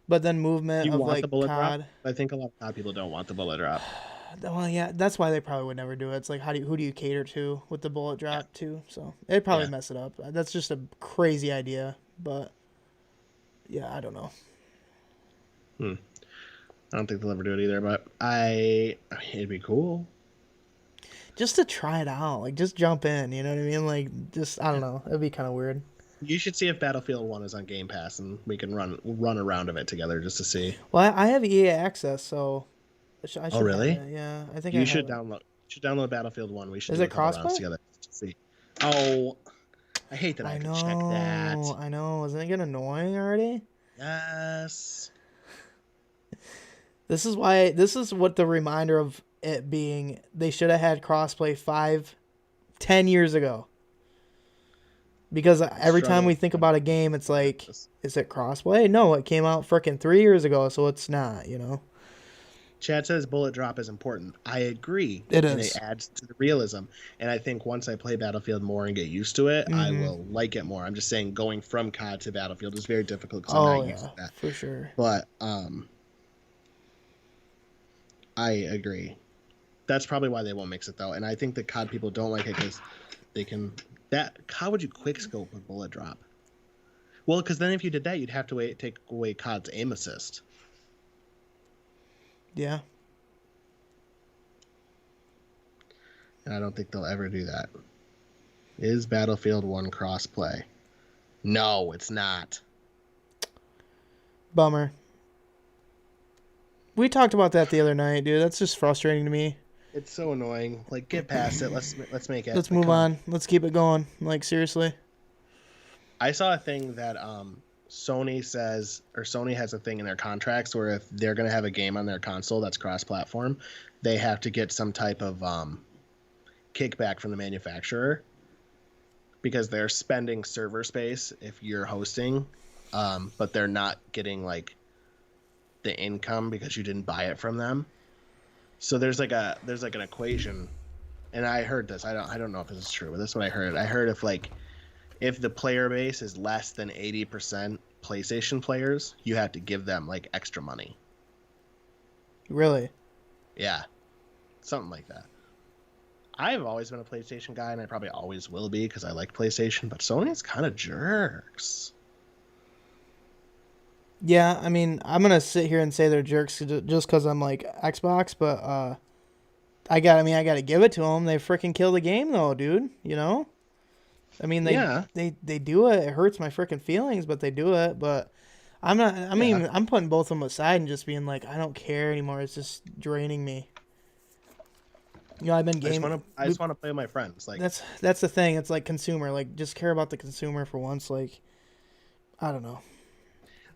but then movement you of want the like bullet drop? COD. I think a lot of COD people don't want the bullet drop. Well, yeah, that's why they probably would never do it. It's like who do you cater to with the bullet Yeah. drop too? So it'd probably Yeah. mess it up. That's just a crazy idea, but yeah, I don't know. I don't think they'll ever do it either, but it'd be cool. Just to try it out, like just jump in. You know what I mean? Like just I don't know. It'd be kind of weird. You should see if Battlefield 1 is on Game Pass, and we can run a round of it together just to see. Well, I have EA access, so I should really? have it. Yeah, I think I You have should it. download Battlefield 1. We should Is do it a couple rounds crossplay? together just to see. Oh, I hate that I have to check that. I know. Isn't it getting annoying already? Yes. This is what the reminder of it being they should have had crossplay 5, 10 years ago. Because every time we think about a game, it's like, is it crossplay? No, it came out freaking 3 years ago, so it's not, Chad says bullet drop is important. I agree. It and is. it adds to the realism. And I think once I play Battlefield more and get used to it, I will like it more. I'm just saying going from COD to Battlefield is very difficult because I'm not used to that. For sure. But I agree. That's probably why they won't mix it though. And I think the COD people don't like it because they can. How would you quick scope a bullet drop? Well, because then if you did that, you'd have to take away COD's aim assist. Yeah. And I don't think they'll ever do that. Is Battlefield 1 crossplay? No, it's not. Bummer. We talked about that the other night, dude. That's just frustrating to me. It's so annoying. Like, get past it. Let's make it. Let's Like, move come on. Let's keep it going. Like, seriously. I saw a thing that Sony says, or Sony has a thing in their contracts where if they're going to have a game on their console that's cross-platform, they have to get some type of kickback from the manufacturer because they're spending server space if you're hosting, but they're not getting like the income because you didn't buy it from them. So there's like an equation, and I heard this. I don't know if this is true, but this is what I heard. I heard if the player base is less than 80% PlayStation players, you have to give them like extra money. Really? Yeah, something like that. I've always been a PlayStation guy, and I probably always will be because I like PlayStation. But Sony's kind of jerks. Yeah, I mean, I'm gonna sit here and say they're jerks just because I'm like Xbox, but I gotta give it to them. They freaking kill the game though, dude. You know, I mean, Yeah, they do it. It hurts my freaking feelings, but they do it. But I'm not. I yeah. mean, I'm putting both of them aside and just being like, I don't care anymore. It's just draining me. You know, I've been game. I just want to play with my friends. Like That's the thing. It's like consumer. Like, just care about the consumer for once. Like, I don't know.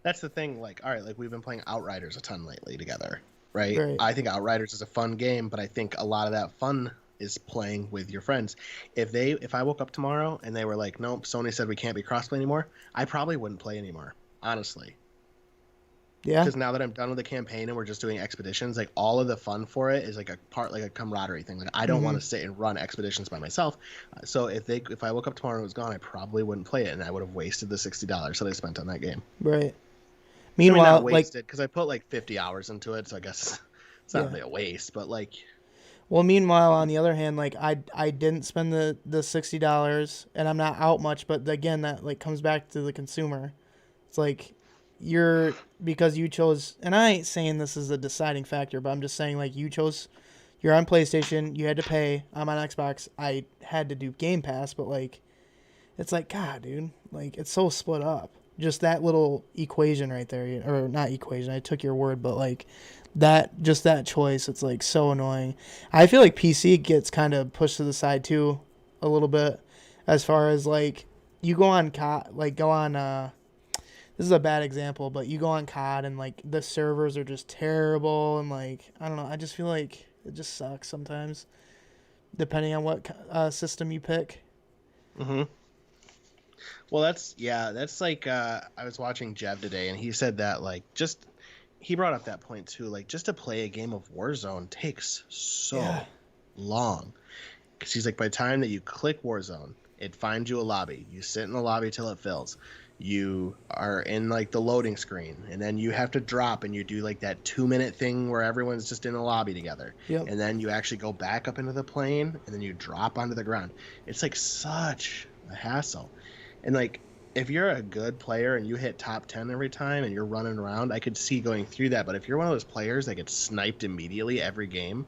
that's the thing. Like, all right, like we've been playing Outriders a ton lately together, right? Right. I think Outriders is a fun game, but I think a lot of that fun is playing with your friends. If I woke up tomorrow and they were like, nope, Sony said we can't be crossplay anymore, I probably wouldn't play anymore, honestly. Yeah. Because now that I'm done with the campaign and we're just doing expeditions, like all of the fun for it is like a part, like a camaraderie thing. Like I don't want Mm-hmm. to sit and run expeditions by myself. So if I woke up tomorrow and it was gone, I probably wouldn't play it, and I would have wasted the $60 that I spent on that game. Right. I mean, not Meanwhile, like, wasted because I put like 50 hours into it, so I guess it's not yeah. really a waste. But like, Well, meanwhile, on the other hand, like I didn't spend the $60, and I'm not out much. But again, that like comes back to the consumer. It's like you're because you chose, and I ain't saying this is a deciding factor, but I'm just saying like you chose. You're on PlayStation. You had to pay. I'm on Xbox. I had to do Game Pass, but like it's like God, dude. Like it's so split up. Just that little equation right there, or not equation. I took your word, but like that choice, it's like so annoying. I feel like PC gets kind of pushed to the side too, a little bit, as far as like you go on COD, like go on. This is a bad example, but you go on COD and like the servers are just terrible and like I don't know. I just feel like it just sucks sometimes, depending on what system you pick. hmm well, that's like I was watching Jev today, and he said that like just he brought up that point too. Like just to play a game of Warzone takes Yeah. so long. Because he's like, by the time that you click Warzone, it finds you a lobby. You sit in the lobby till it fills. You are in like the loading screen, and then you have to drop and you do like that 2 minute thing where everyone's just in the lobby together. Yep. And then you actually go back up into the plane, and then you drop onto the ground. It's like such a hassle. And like, if you're a good player and you hit top 10 every time and you're running around, I could see going through that. But if you're one of those players that gets sniped immediately every game,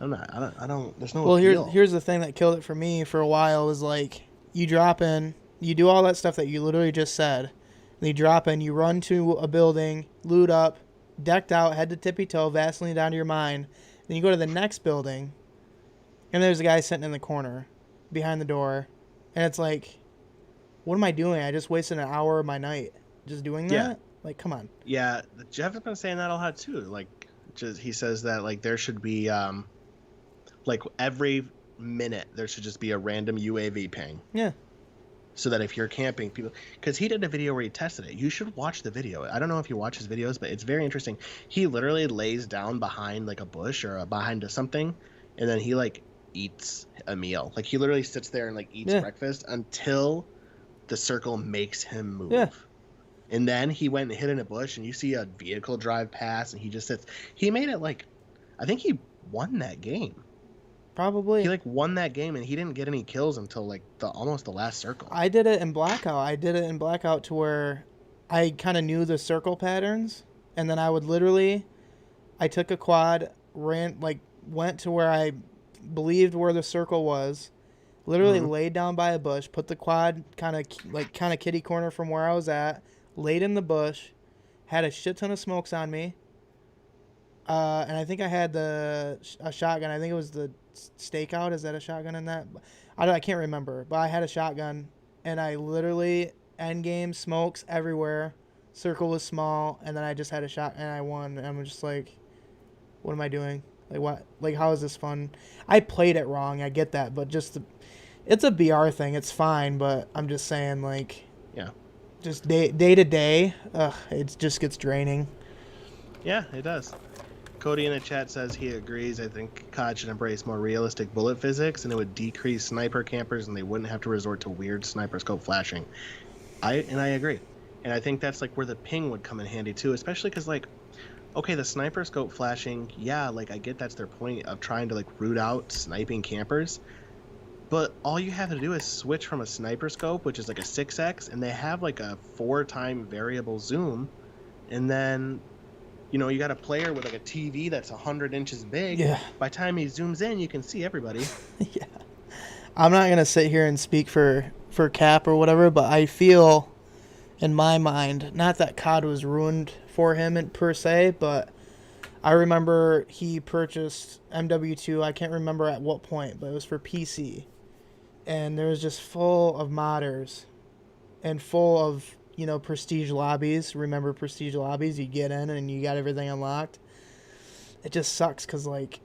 I'm not. I don't. There's no Well, appeal. here's the thing that killed it for me for a while was like you drop in, you do all that stuff that you literally just said. And you drop in, you run to a building, loot up, decked out, head to tippy toe, Vaseline down to your mind. Then you go to the next building, and there's a guy sitting in the corner, behind the door, and it's like, what am I doing? I just wasted an hour of my night just doing Yeah, that. Like, come on. yeah. Jeff has been saying that a lot too. Like, just he says that like there should be like every minute there should just be a random UAV ping, Yeah. so that if you're camping, people, because he did a video where he tested it. You should watch the video. I don't know if you watch his videos, but it's very interesting. He literally lays down behind like a bush or behind something, and then he like eats a meal. Like he literally sits there and like eats Yeah. breakfast until the circle makes him Yeah. move. And then he went and hid in a bush, and you see a vehicle drive past, and he just sits. He made it like, I think he won that game. He Probably. like won that game, and he didn't get any kills until like the almost the last circle. I did it in Blackout. I did it in Blackout to where I kind of knew the circle patterns, and then I would literally, I took a quad, ran like went to where I believed where the circle was, literally hmm laid down by a bush, put the quad kind of kitty corner from where I was at, laid in the bush, had a shit ton of smokes on me, and I think I had a shotgun. I think it was the stakeout. Is that a shotgun in that? I can't remember, but I had a shotgun, and I literally end game smokes everywhere. Circle was small, and then I just had a shot, and I won. And I'm just like, what am I doing? Like what? Like how is this fun? I played it wrong. I get that, but it's a BR thing. It's fine, but I'm just saying like Yeah, just day to day, it just gets draining. yeah, it does. Cody in the chat says he agrees. I think COD should embrace more realistic bullet physics, and it would decrease sniper campers, and they wouldn't have to resort to weird sniper scope flashing. I agree, and I think that's like where the ping would come in handy too, especially because like, okay, the sniper scope flashing, yeah, like I get that's their point of trying to like root out sniping campers, but all you have to do is switch from a sniper scope, which is like a 6x, and they have like a 4-time variable zoom. and then you got a player with like a TV that's 100 inches big. Yeah. By the time he zooms in, you can see everybody. Yeah. I'm not gonna sit here and speak for Cap or whatever, but I feel in my mind, not that COD was ruined for him per se, but I remember he purchased MW2. I can't remember at what point, but it was for PC, and there was just full of modders and full of prestige lobbies. Remember prestige lobbies? You get in and you got everything unlocked. It just sucks because like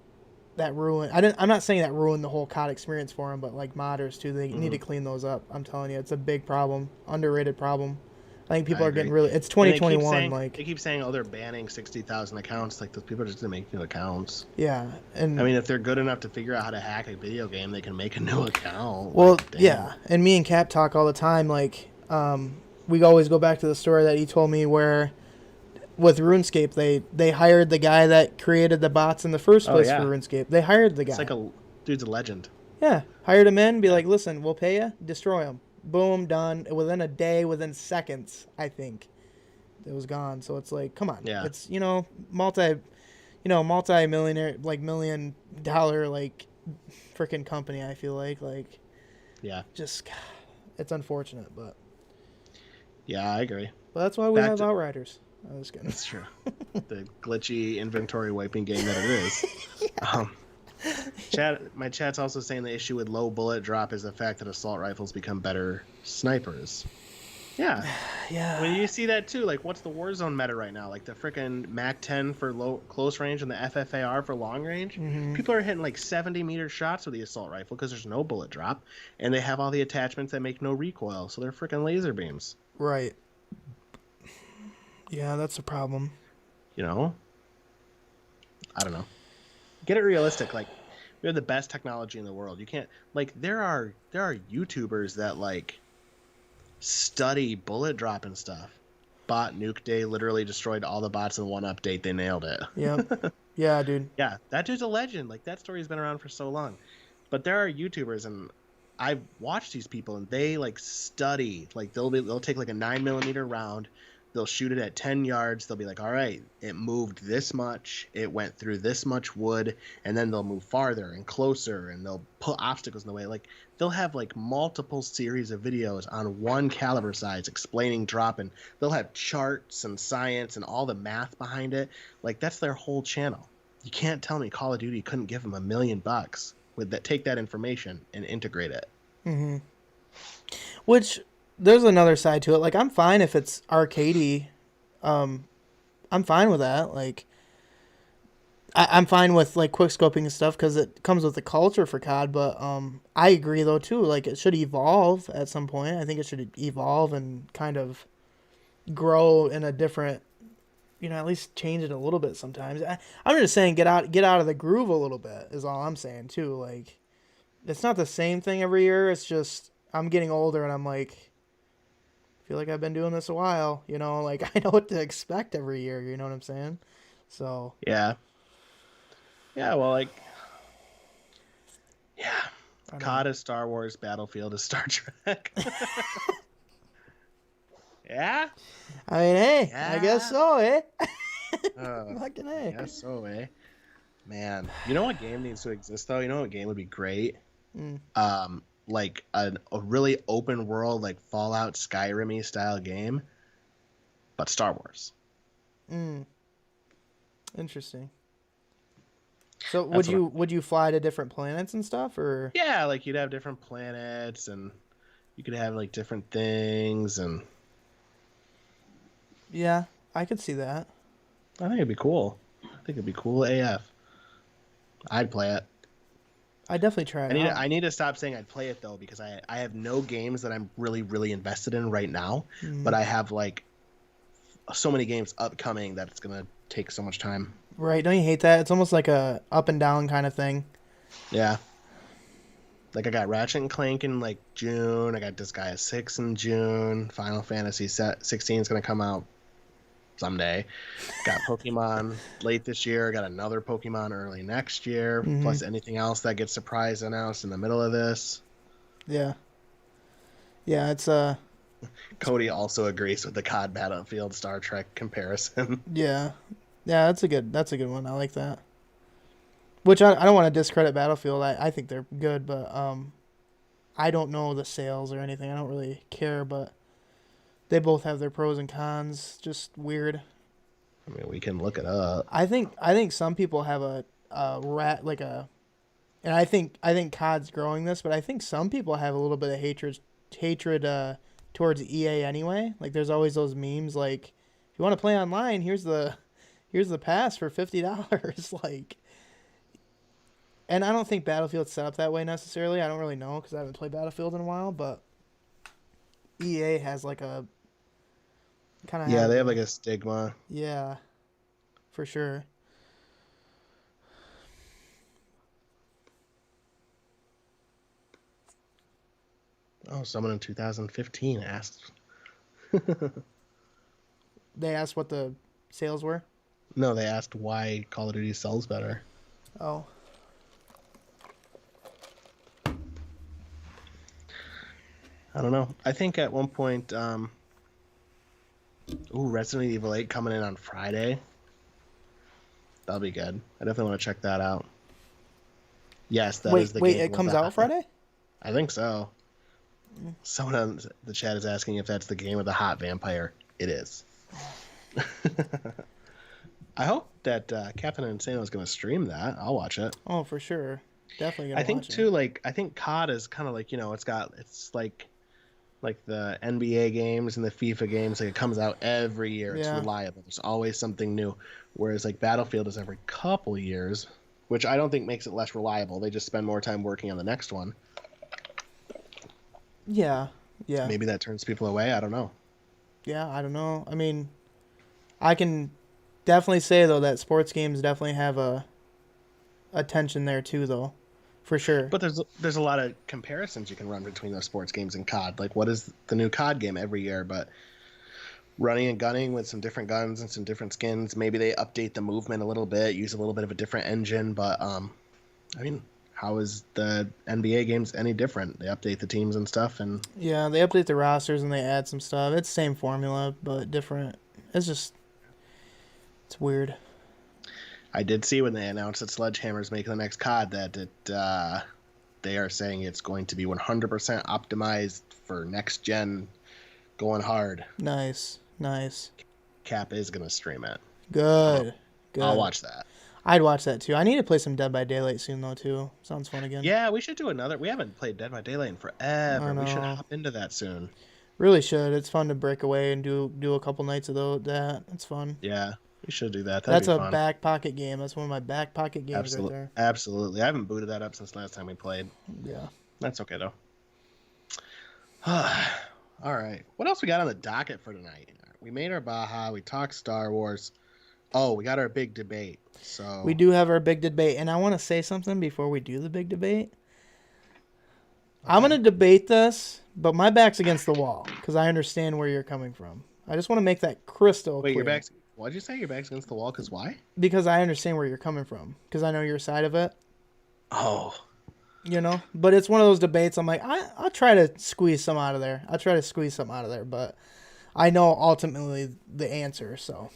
that ruined. I'm not saying that ruined the whole COD experience for him, but like modders too, they need Hmm. to clean those up. I'm telling you, it's a big problem, underrated problem. I think people I are getting agree. really. It's And they keep 2021, saying like oh, they're banning 60,000 accounts. Like those people are just gonna make new accounts. yeah, I and mean, if they're good enough to figure out how to hack a video game, they can make a new account. well, Like, damn. yeah, and me and Cap talk all the time. Like, we always go back to the story that he told me where with RuneScape they hired the guy that created the bots in the first Oh place for yeah, RuneScape. They hired the it's like guy. a dude's a legend. Yeah, hired him in. Be Yeah, like, listen, we'll pay you, destroy him. Boom, done. Within a day, within seconds, I think it was gone. So it's like, come on, yeah, it's multi-millionaire, like $1 million, like freaking company. I feel like yeah, just it's unfortunate, yeah. I agree. but that's why we Back have to Outriders. I was kidding. That's true. The glitchy inventory wiping game that it is. Um, my chat's also saying the issue with low bullet drop is the fact that assault rifles become better snipers. Yeah, Yeah, when you see that too, like what's the Warzone meta right now? Like the freaking Mac 10 for low close range and the FFAR for long range. mm-hmm. People are hitting like 70-meter shots with the assault rifle because there's no bullet drop, and they have all the attachments that make no recoil, so they're freaking laser beams. Right. Yeah, that's a problem. You know, I don't know. Get it realistic. Like we have the best technology in the world. You can't like there are YouTubers that like study bullet drop and stuff. Bot Nuke Day literally destroyed all the bots in one update. They nailed it. Yep. Yeah, dude. Yeah, that dude's a legend. Like that story's been around for so long. But there are YouTubers, and I've watched these people, and they like study. Like they'll take like a 9mm round. They'll shoot it at 10 yards. They'll be like, all right, it moved this much. It went through this much wood. And then they'll move farther and closer, and they'll put obstacles in the way. Like they'll have like multiple series of videos on one caliber size explaining drop, and they'll have charts and science and all the math behind it. Like that's their whole channel. You can't tell me Call of Duty couldn't give them $1 million with that, take that information and integrate it. Mm-hmm. Which there's another side to it. Like I'm fine if it's arcadey. I'm fine with that. Like I'm fine with like quick scoping and stuff because it comes with the culture for COD. But I agree though too. Like it should evolve at some point. I think it should evolve and kind of grow in a different. At least change it a little bit sometimes. I'm just saying get out of the groove a little bit is all I'm saying too. Like it's not the same thing every year. It's just I'm getting older and I'm like feel like I've been doing this a while. Like I know what to expect every year. You know what I'm saying? So Yeah. Yeah, well, like, yeah. I don't COD know. is Star Wars, Battlefield is Star Trek. Yeah? I mean, hey, I guess Yeah. so, eh? Fucking I hey. guess so, eh? Man, you know what game needs to exist though? You know what game would be great? Mm. Like a really open world, like Fallout, Skyrim-y style game, but Star Wars. Mm. Interesting. So That's what. would you fly to different planets and stuff or? Yeah, like you'd have different planets, and you could have like different things, and Yeah, I could see that. I think it'd be cool. I think it'd be cool AF. I'd play it. I definitely try it out. I need to stop saying I'd play it though, because I have no games that I'm really really invested in right now, but Mm. I have like so many games upcoming that it's gonna take so much time. Right? Don't you hate that? It's almost like a up and down kind of thing. Yeah, like I got Ratchet and Clank in like June. I got Disgaea 6 in June. Final Fantasy 16 is gonna come out someday. Got Pokemon late this year. Got another Pokemon early next year. Mm-hmm. Plus anything else that gets surprise announced in the middle of this. Yeah. Yeah, it's Cody also agrees with the COD Battlefield Star Trek comparison. Yeah, yeah, that's a good one. I like that. Which I don't want to discredit Battlefield. I think they're good, but I don't know the sales or anything. I don't really care, but they both have their pros and cons. Just weird. I mean, we can look it up. I think some people have a rat like a, and I think COD's growing this, but I think some people have a little bit of hatred towards EA anyway. Like there's always those memes like, if you want to play online, here's the pass for $50. Like, and I don't think Battlefield's set up that way necessarily. I don't really know because I haven't played Battlefield in a while, but EA has like a kind of Yeah, has they have a, like a stigma. yeah, for sure. Oh, someone in 2015 asked. They asked what the sales were. No, they asked why Call of Duty sells better. Oh, I don't know. I think at one point, Resident Evil 8 coming in on Friday. That'll be good. I definitely want to check that out. Yes, that is the wait, game it with comes the out hot. Friday. I think so. Someone on the chat is asking if that's the game with the hot vampire. It is. I hope that Captain Insano is going to stream that. I'll watch it. Oh, for sure, definitely I gonna think watch it. too, like I think COD is kind of like it's like the NBA games and the FIFA games. Like it comes out every year. It's Yeah, reliable. There's always something new. Whereas like Battlefield is every couple years, which I don't think makes it less reliable. They just spend more time working on the next one. yeah, yeah, Maybe that turns people away. I don't know. yeah. I don't know. I mean, I can definitely say though that sports games definitely have a tension there too, though, for sure. But there's a lot of comparisons you can run between those sports games and COD. Like what is the new COD game every year? But running and gunning with some different guns and some different skins. Maybe they update the movement a little bit, use a little bit of a different engine. But I mean, how is the NBA games any different? They update the teams and stuff, and Yeah, they update the rosters and they add some stuff. It's same formula but different. It's just it's weird. I did see when they announced that Sledgehammer's making the next COD that they are saying it's going to be 100% optimized for next gen, going hard. Nice, nice, Cap is gonna stream it. I'll, good, I'll good. watch that. I'd watch that too. I need to play some Dead by Daylight soon though too. Sounds fun again. Yeah, we should do another. We haven't played Dead by Daylight in I forever. We should know. hop into that soon. Really should. It's fun to break away and do a couple nights of that. It's fun. Yeah, we should do that. That'd That's be a fun. back pocket game. That's one of my back pocket games right Absolutely, there. absolutely. I haven't booted that up since last time we played. Yeah. That's okay though. All right. What else we got on the docket for tonight? We made our Baja. We talked Star Wars. Oh, we got our big debate. We So do have our big debate, and I want to say something before we do the big debate. I'm okay. gonna debate this, but my back's against the wall because I understand where you're coming from. I just want to make that crystal Wait, your clear back's. What'd you say? Your back's against the wall? Cause why? because I understand where you're coming from because I know your side of it. Oh, But it's one of those debates. I'm like, I'll try to squeeze some out of there. I'll try to squeeze some out of there, but I know ultimately the answer. So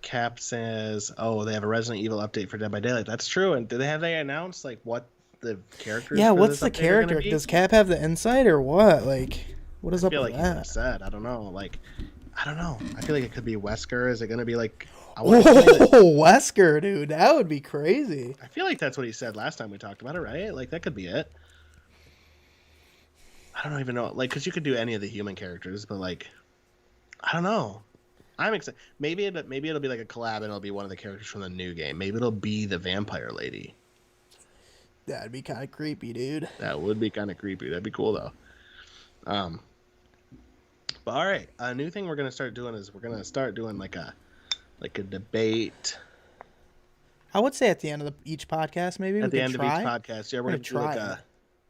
Cap says, "Oh, they have a Resident Evil update for Dead by Daylight." That's true. And do they announced like what the characters? yeah, For what's this the update are gonna character? be? Does Cap have the insight or what? Like, what I is up feel with like he would have that? said. I don't know. Like, I don't know. I feel like it could be Wesker. Is it gonna be like? I want to play the. Oh, Wesker, dude, that would be crazy. I feel like that's what he said last time we talked about it, right? Like that could be it. I don't even know, like, because you could do any of the human characters, but like, I don't know. I'm excited. Maybe it'll be like a collab, and it'll be one of the characters from the new game. Maybe it'll be the vampire lady. That'd be kind of creepy, dude. That would be kind of creepy. That'd be cool though. Um, but all right, a new thing we're gonna start doing is we're gonna start doing like a debate I would say at the end of each podcast, maybe at we the could end of try. each podcast. Yeah, we're We're gonna gonna do like try it. a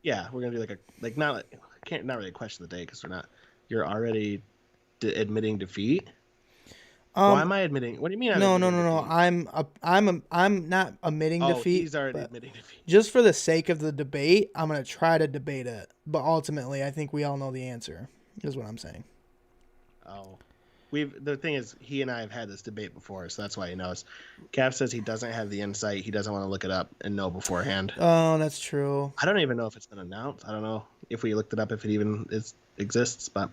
yeah, we're gonna do like a not like can't not really a question of the day because we're not. You're already admitting defeat. Why Um, am I admitting? What do you mean I'm no, no, admitting no, no. defeat? I'm not admitting Oh, defeat, he's already but admitting defeat. just for the sake of the debate, I'm gonna try to debate it. But ultimately, I think we all know the answer. is what I'm saying. Oh, the thing is, he and I have had this debate before, so that's why he knows. Cap says he doesn't have the insight. He doesn't want to look it up and know beforehand. Oh, that's true. I don't even know if it's been announced. I don't know if we looked it up, if it even exists. But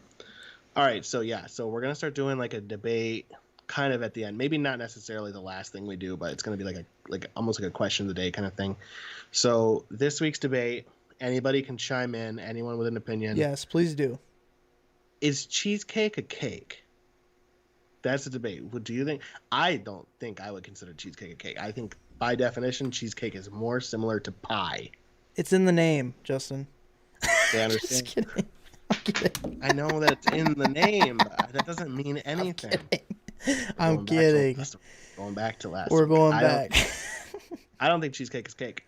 all right, so yeah, so we're gonna start doing like a debate, kind of at the end. Maybe not necessarily the last thing we do, but it's gonna be like almost like a question of the day kind of thing. So this week's debate, anybody can chime in. Anyone with an opinion. Yes, please do. Is cheesecake a cake? That's the debate. What do you think? I don't think I would consider cheesecake a cake. I think by definition, cheesecake is more similar to pie. It's in the name, Justin. They Just understand? kidding. I'm kidding. I know that it's in the name, but that doesn't mean anything. I'm kidding. Going back to last We're week. going back. I don't think cheesecake is cake.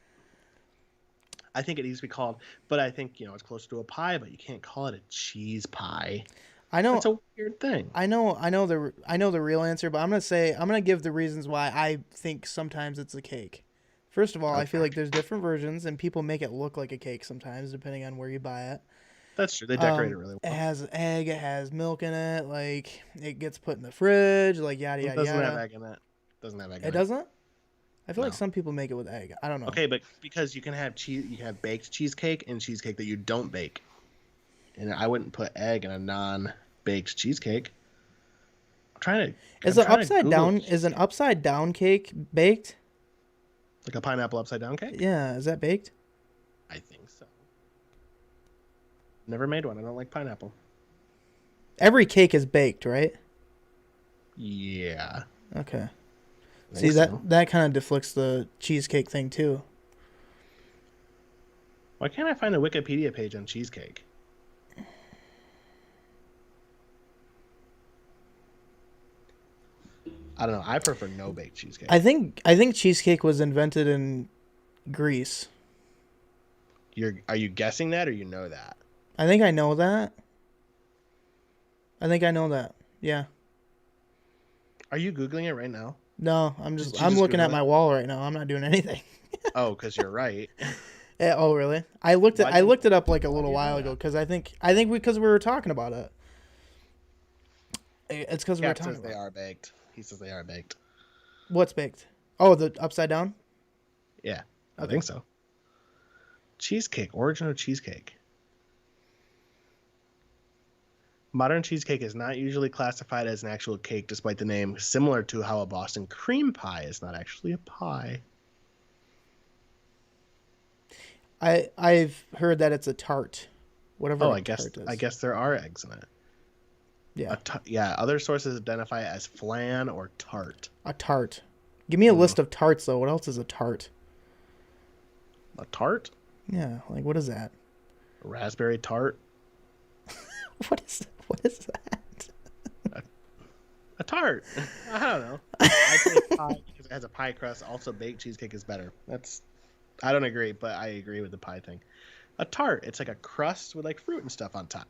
I think it needs to be called, but I think it's closer to a pie, but you can't call it a cheese pie. I know. That's a weird thing. I know the real answer, but I'm gonna give the reasons why I think sometimes it's a cake. First of all, I feel like there's different versions, and people make it look like a cake sometimes, depending on where you buy it. That's true. They decorate it really well. It has egg, it has milk in it, like it gets put in the fridge, like yada yada It doesn't yada. have egg in it. Doesn't have egg in it. It doesn't? I feel No. like some people make it with egg. I don't know. Okay, but because you can have baked cheesecake and cheesecake that you don't bake. And I wouldn't put egg in a non-baked cheesecake. Is an upside down cake baked? Like a pineapple upside down cake? Yeah, is that baked? I think so. Never made one. I don't like pineapple. Every cake is baked, right? Yeah. Okay. I See, think so. that kind of deflects the cheesecake thing too. Why can't I find a Wikipedia page on cheesecake? I don't know. I prefer no baked cheesecake. I think cheesecake was invented in Greece. Are you guessing that or you know that? I think I know that. Yeah. Are you Googling it right now? No, Did you I'm just looking Google at my wall right now. I'm not doing anything. Oh, because you're right. Oh, really? I looked it up like a little while ago that? because because we were talking about it. It's because we were Cap talking says about they are baked. He says they are baked. What's baked? Oh, the upside down? Yeah, I Okay. think so. Cheesecake, origin of cheesecake. Modern cheesecake is not usually classified as an actual cake despite the name, similar to how a Boston cream pie is not actually a pie. I've heard that it's a tart. Whatever Oh, a tart is. I guess there are eggs in it. Yeah. Other sources identify it as flan or tart. A tart. Give me a list of tarts though. What else is a tart? A tart? Yeah, like what is that? A raspberry tart? What is that? A tart. I don't know. I think pie because it has a pie crust. Also, baked cheesecake is better. I don't agree, but I agree with the pie thing. A tart. It's like a crust with like fruit and stuff on top.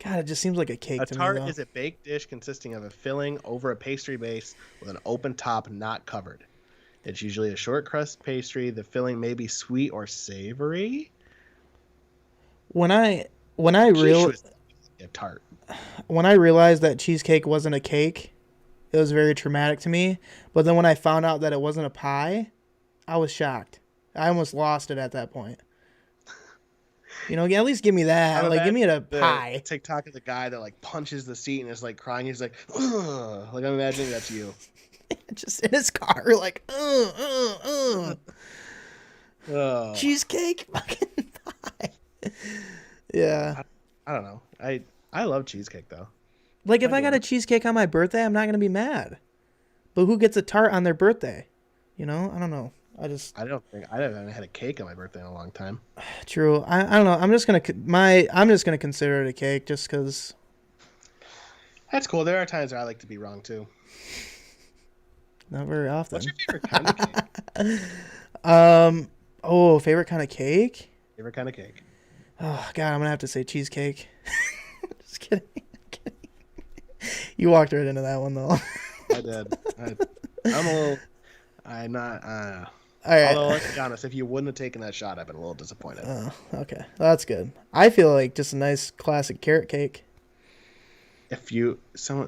God, it just seems like a cake A to me tart though. is a baked dish consisting of a filling over a pastry base with an open top not covered. It's usually a short crust pastry. The filling may be sweet or savory. When I Quiche was a tart. when I realized that cheesecake wasn't a cake, it was very traumatic to me. But then when I found out that it wasn't a pie, I was shocked. I almost lost it at that point. At least give me that. Like, give me a pie. TikTok of the guy that like punches the seat and is like crying. He's like, ugh. Like I'm imagining that's you. Just in his car, like, Oh. cheesecake, fucking pie. Yeah. I don't know. I love cheesecake though. Like, if I got a cheesecake on my birthday, I'm not gonna be mad. But who gets a tart on their birthday? I don't know. I haven't had a cake on my birthday in a long time. True. I don't know. I'm just gonna consider it a cake just because. That's cool. There are times where I like to be wrong too. Not very often. What's your favorite kind of cake? Favorite kind of cake? Favorite kind of cake? Oh God, I'm gonna have to say cheesecake. Just kidding. You walked right into that one though. I did. I'm not. All right. Although let's be honest, if you wouldn't have taken that shot, I've been a little disappointed. Oh, okay. Well, that's good. I feel like just a nice classic carrot cake.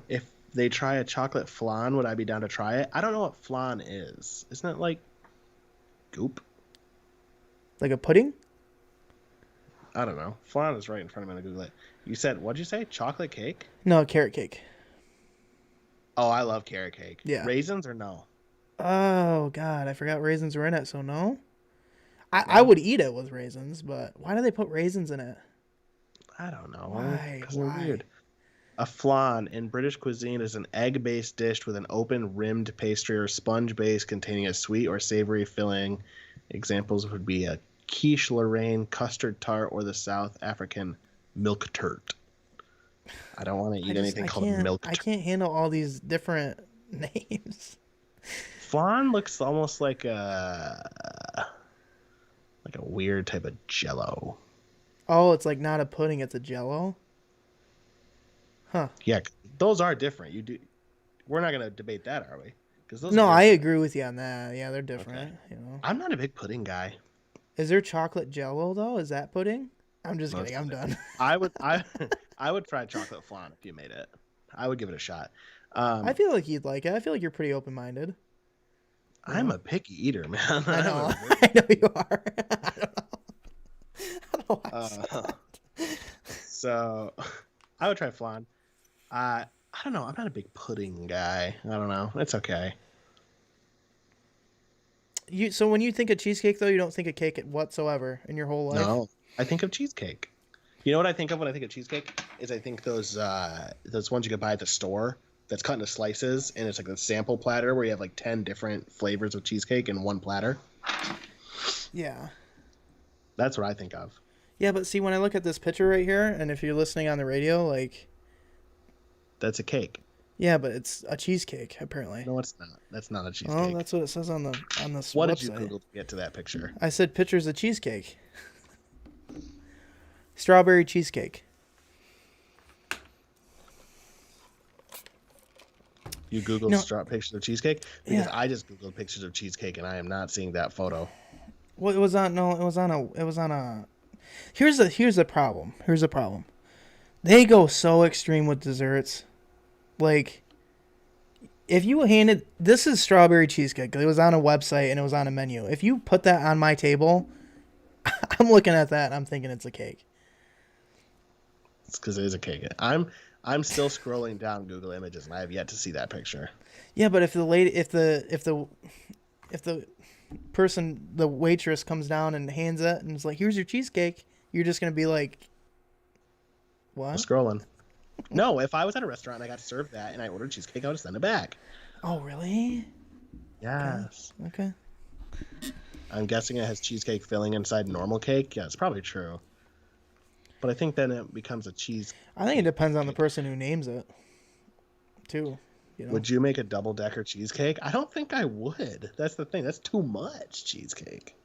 if they try a chocolate flan, would I be down to try it? I don't know what flan is. Isn't it like goop? Like a pudding? I don't know. Flan is right in front of me. I'm gonna Google it. You said what'd you say? Chocolate cake? No, carrot cake. Oh, I love carrot cake. Yeah. Raisins or no? Oh God, I forgot raisins were in it. So no. I No, would eat it with raisins, but why do they put raisins in it? I don't know. Why? Because they're Why? weird. A flan in British cuisine is an egg-based dish with an open rimmed pastry or sponge base containing a sweet or savory filling. Examples would be a quiche Lorraine, custard tart, or the South African milk tart. I don't want to eat anything I called can't milk I tart. can't handle all these different names. Flan looks almost like a weird type of jello. Oh, it's like not a pudding, it's a jello. Huh. Yeah, those are different. You do. We're not gonna debate that, are we? Because those are No, I different. agree with you on that. Yeah, they're Okay. different, you know. I'm not a big pudding guy. Is there chocolate jello though? Is that pudding? I'm just No, it's kidding. I'm pudding. done. I I would try chocolate flan if you made it. I would give it a shot. I Um, feel like you'd like it. I feel like you're pretty open-minded, you I'm know. a picky eater, man. I I'm a know. very I know you are. I don't know. I don't know why I said uh, that. so I would try flan. I don't know. I'm not a big pudding guy. I don't know. It's okay. So when you think of cheesecake though, you don't think of cake whatsoever in your whole life? No, I think of cheesecake. You know what I think of when I think of cheesecake is I think those ones you can buy at the store that's cut into slices and it's like a sample platter where you have like 10 different flavors of cheesecake in one platter. Yeah. That's what I think of. Yeah, but see when I look at this picture right here and if you're listening on the radio like That's a cake. yeah, but it's a cheesecake apparently. No, it's not. That's not a Oh, cheesecake. that's what it says on this What did you website. Google to get to that picture? I said pictures of cheesecake. Strawberry cheesecake. You Googled No, pictures of cheesecake? Because yeah. I just Googled pictures of cheesecake and I am not seeing that photo. Well, it was on no, it was on a here's the problem. Here's the problem. They go so extreme with desserts. Like if you handed this is strawberry cheesecake. It was on a website and it was on a menu. If you put that on my table, I'm looking at that and I'm thinking it's a cake. It's because it is a cake. I'm still scrolling down Google Images and I have yet to see that picture. Yeah, but if the lady if the person the waitress comes down and hands it and is like, "Here's your cheesecake," you're just going to be like, I'm "What?" scrolling. No, if I was at a restaurant and I got served that and I ordered cheesecake, I would send it back. Oh, really? Okay. Yes. Okay. I'm guessing it has cheesecake filling inside normal cake. Yeah, it's probably true. But I think then it becomes a cheese. I think it depends on the person who names it, too. You know. Would you make a double decker cheesecake? I don't think I would. That's the thing. That's too much cheesecake.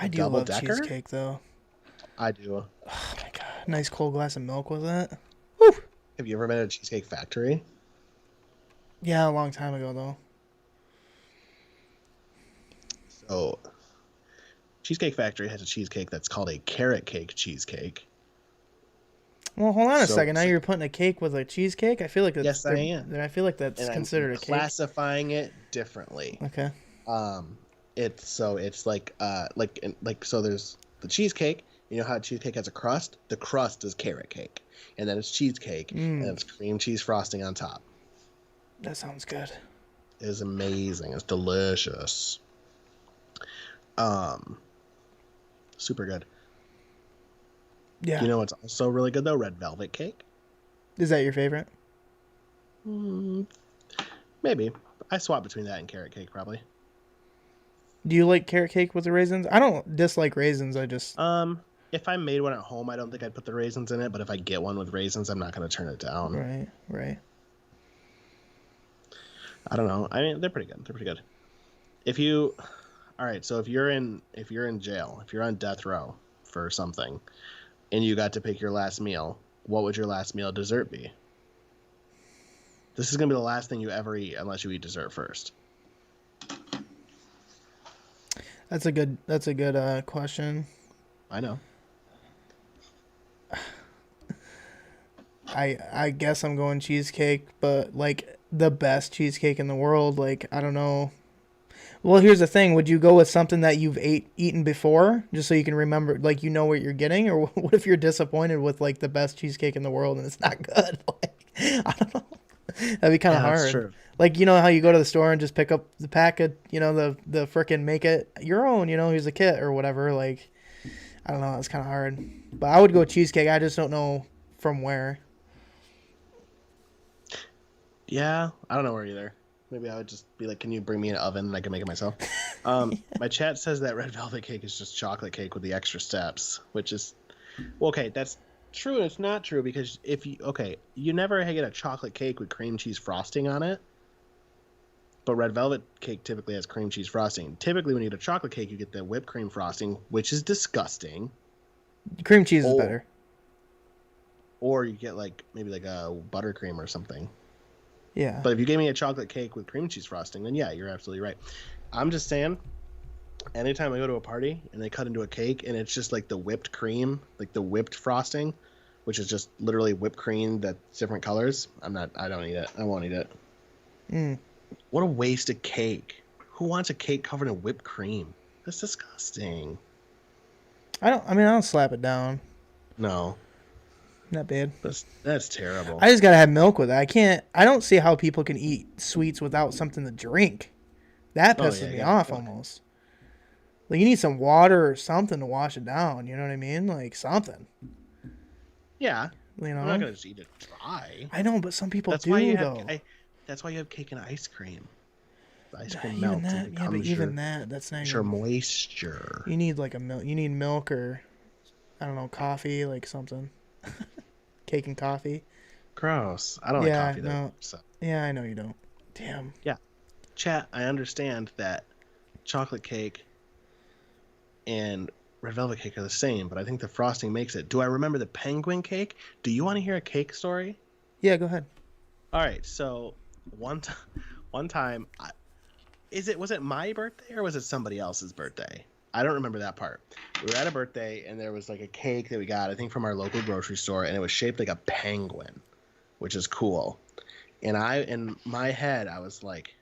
I A do double love decker? cheesecake though. I do. Oh my god, nice cold glass of milk with it. Have you ever been at a cheesecake factory? Yeah, a long time ago though. So, Cheesecake Factory has a cheesecake that's called a carrot cake cheesecake. Well, hold on a So, second. Now you're putting a cake with a cheesecake. I feel like that's yes, I am. I feel like that's And I'm considered a cake. classifying it differently. Okay. It's like so there's the cheesecake. You know how cheesecake has a crust? The crust is carrot cake, and then it's cheesecake, and it's cream cheese frosting on top. That sounds good. It is amazing. It's delicious. Super good. Yeah. You know what's also really good though? Red velvet cake. Is that your favorite? Mm, maybe. I swap between that and carrot cake probably. Do you like carrot cake with the raisins? I don't dislike raisins. I just If I made one at home, I don't think I'd put the raisins in it. But if I get one with raisins, I'm not going to turn it down. right. I don't know. I mean, they're pretty good. They're pretty good. If you, all right. So if you're in jail, if you're on death row for something, and you got to pick your last meal, what would your last meal dessert be? This is going to be the last thing you ever eat unless you eat dessert first. That's a good question. I know. I guess I'm going cheesecake, but like the best cheesecake in the world. Like I don't know. Well, here's the thing: would you go with something that you've eaten before, just so you can remember, like you know what you're getting, or what if you're disappointed with like the best cheesecake in the world and it's not good? Like I don't know. That'd be kind of Yeah, that's hard. true. Like you know how you go to the store and just pick up the pack of the frickin' make it your own. Here's a kit or whatever. Like I don't know. It's kind of hard. But I would go cheesecake. I just don't know from where. Yeah, I don't know where either. Maybe I would just be like, "Can you bring me an oven and I can make it myself?" My chat says that red velvet cake is just chocolate cake with the extra steps, which is well, okay. That's true and it's not true because if you you never get a chocolate cake with cream cheese frosting on it, but red velvet cake typically has cream cheese frosting. Typically, when you get a chocolate cake, you get the whipped cream frosting, which is disgusting. Cream cheese is Or better. or you get like maybe like a buttercream or something. Yeah. But if you gave me a chocolate cake with cream cheese frosting, then yeah, you're absolutely right. I'm just saying, anytime I go to a party and they cut into a cake and it's just like the whipped cream, like the whipped frosting, which is just literally whipped cream that's different colors, I don't eat it. I won't eat it. Mm. What a waste of cake. Who wants a cake covered in whipped cream? That's disgusting. I mean, I don't slap it down. No, Not bad. that's terrible. I just gotta have milk with it. I can't. I don't see how people can eat sweets without something to drink. That Oh yeah, pisses you me gotta have off milk. almost. Like you need some water or something to wash it down. You know what I mean? Like something. Yeah, You I'm not know. gonna just eat it dry. I know, but some people That's why you do have though. that's why you have cake and ice cream. The ice cream Even melts and that, yeah, but becomes even that, that's not your even. moisture. You need like a milk. You need milk or I don't know, coffee, like something. Cake and coffee. Gross. I don't like Yeah, coffee though. no. So Yeah, I know you don't. Damn. yeah, chat. I understand that chocolate cake and red velvet cake are the same, but I think the frosting makes it. Do I remember the penguin cake? Do you want to hear a cake story? Yeah, go ahead. All right. So one t- one time, was it my birthday or was it somebody else's birthday? I don't remember that part. We were at a birthday and there was like a cake that we got, I think from our local grocery store, and it was shaped like a penguin, which is cool. And in my head, I was like,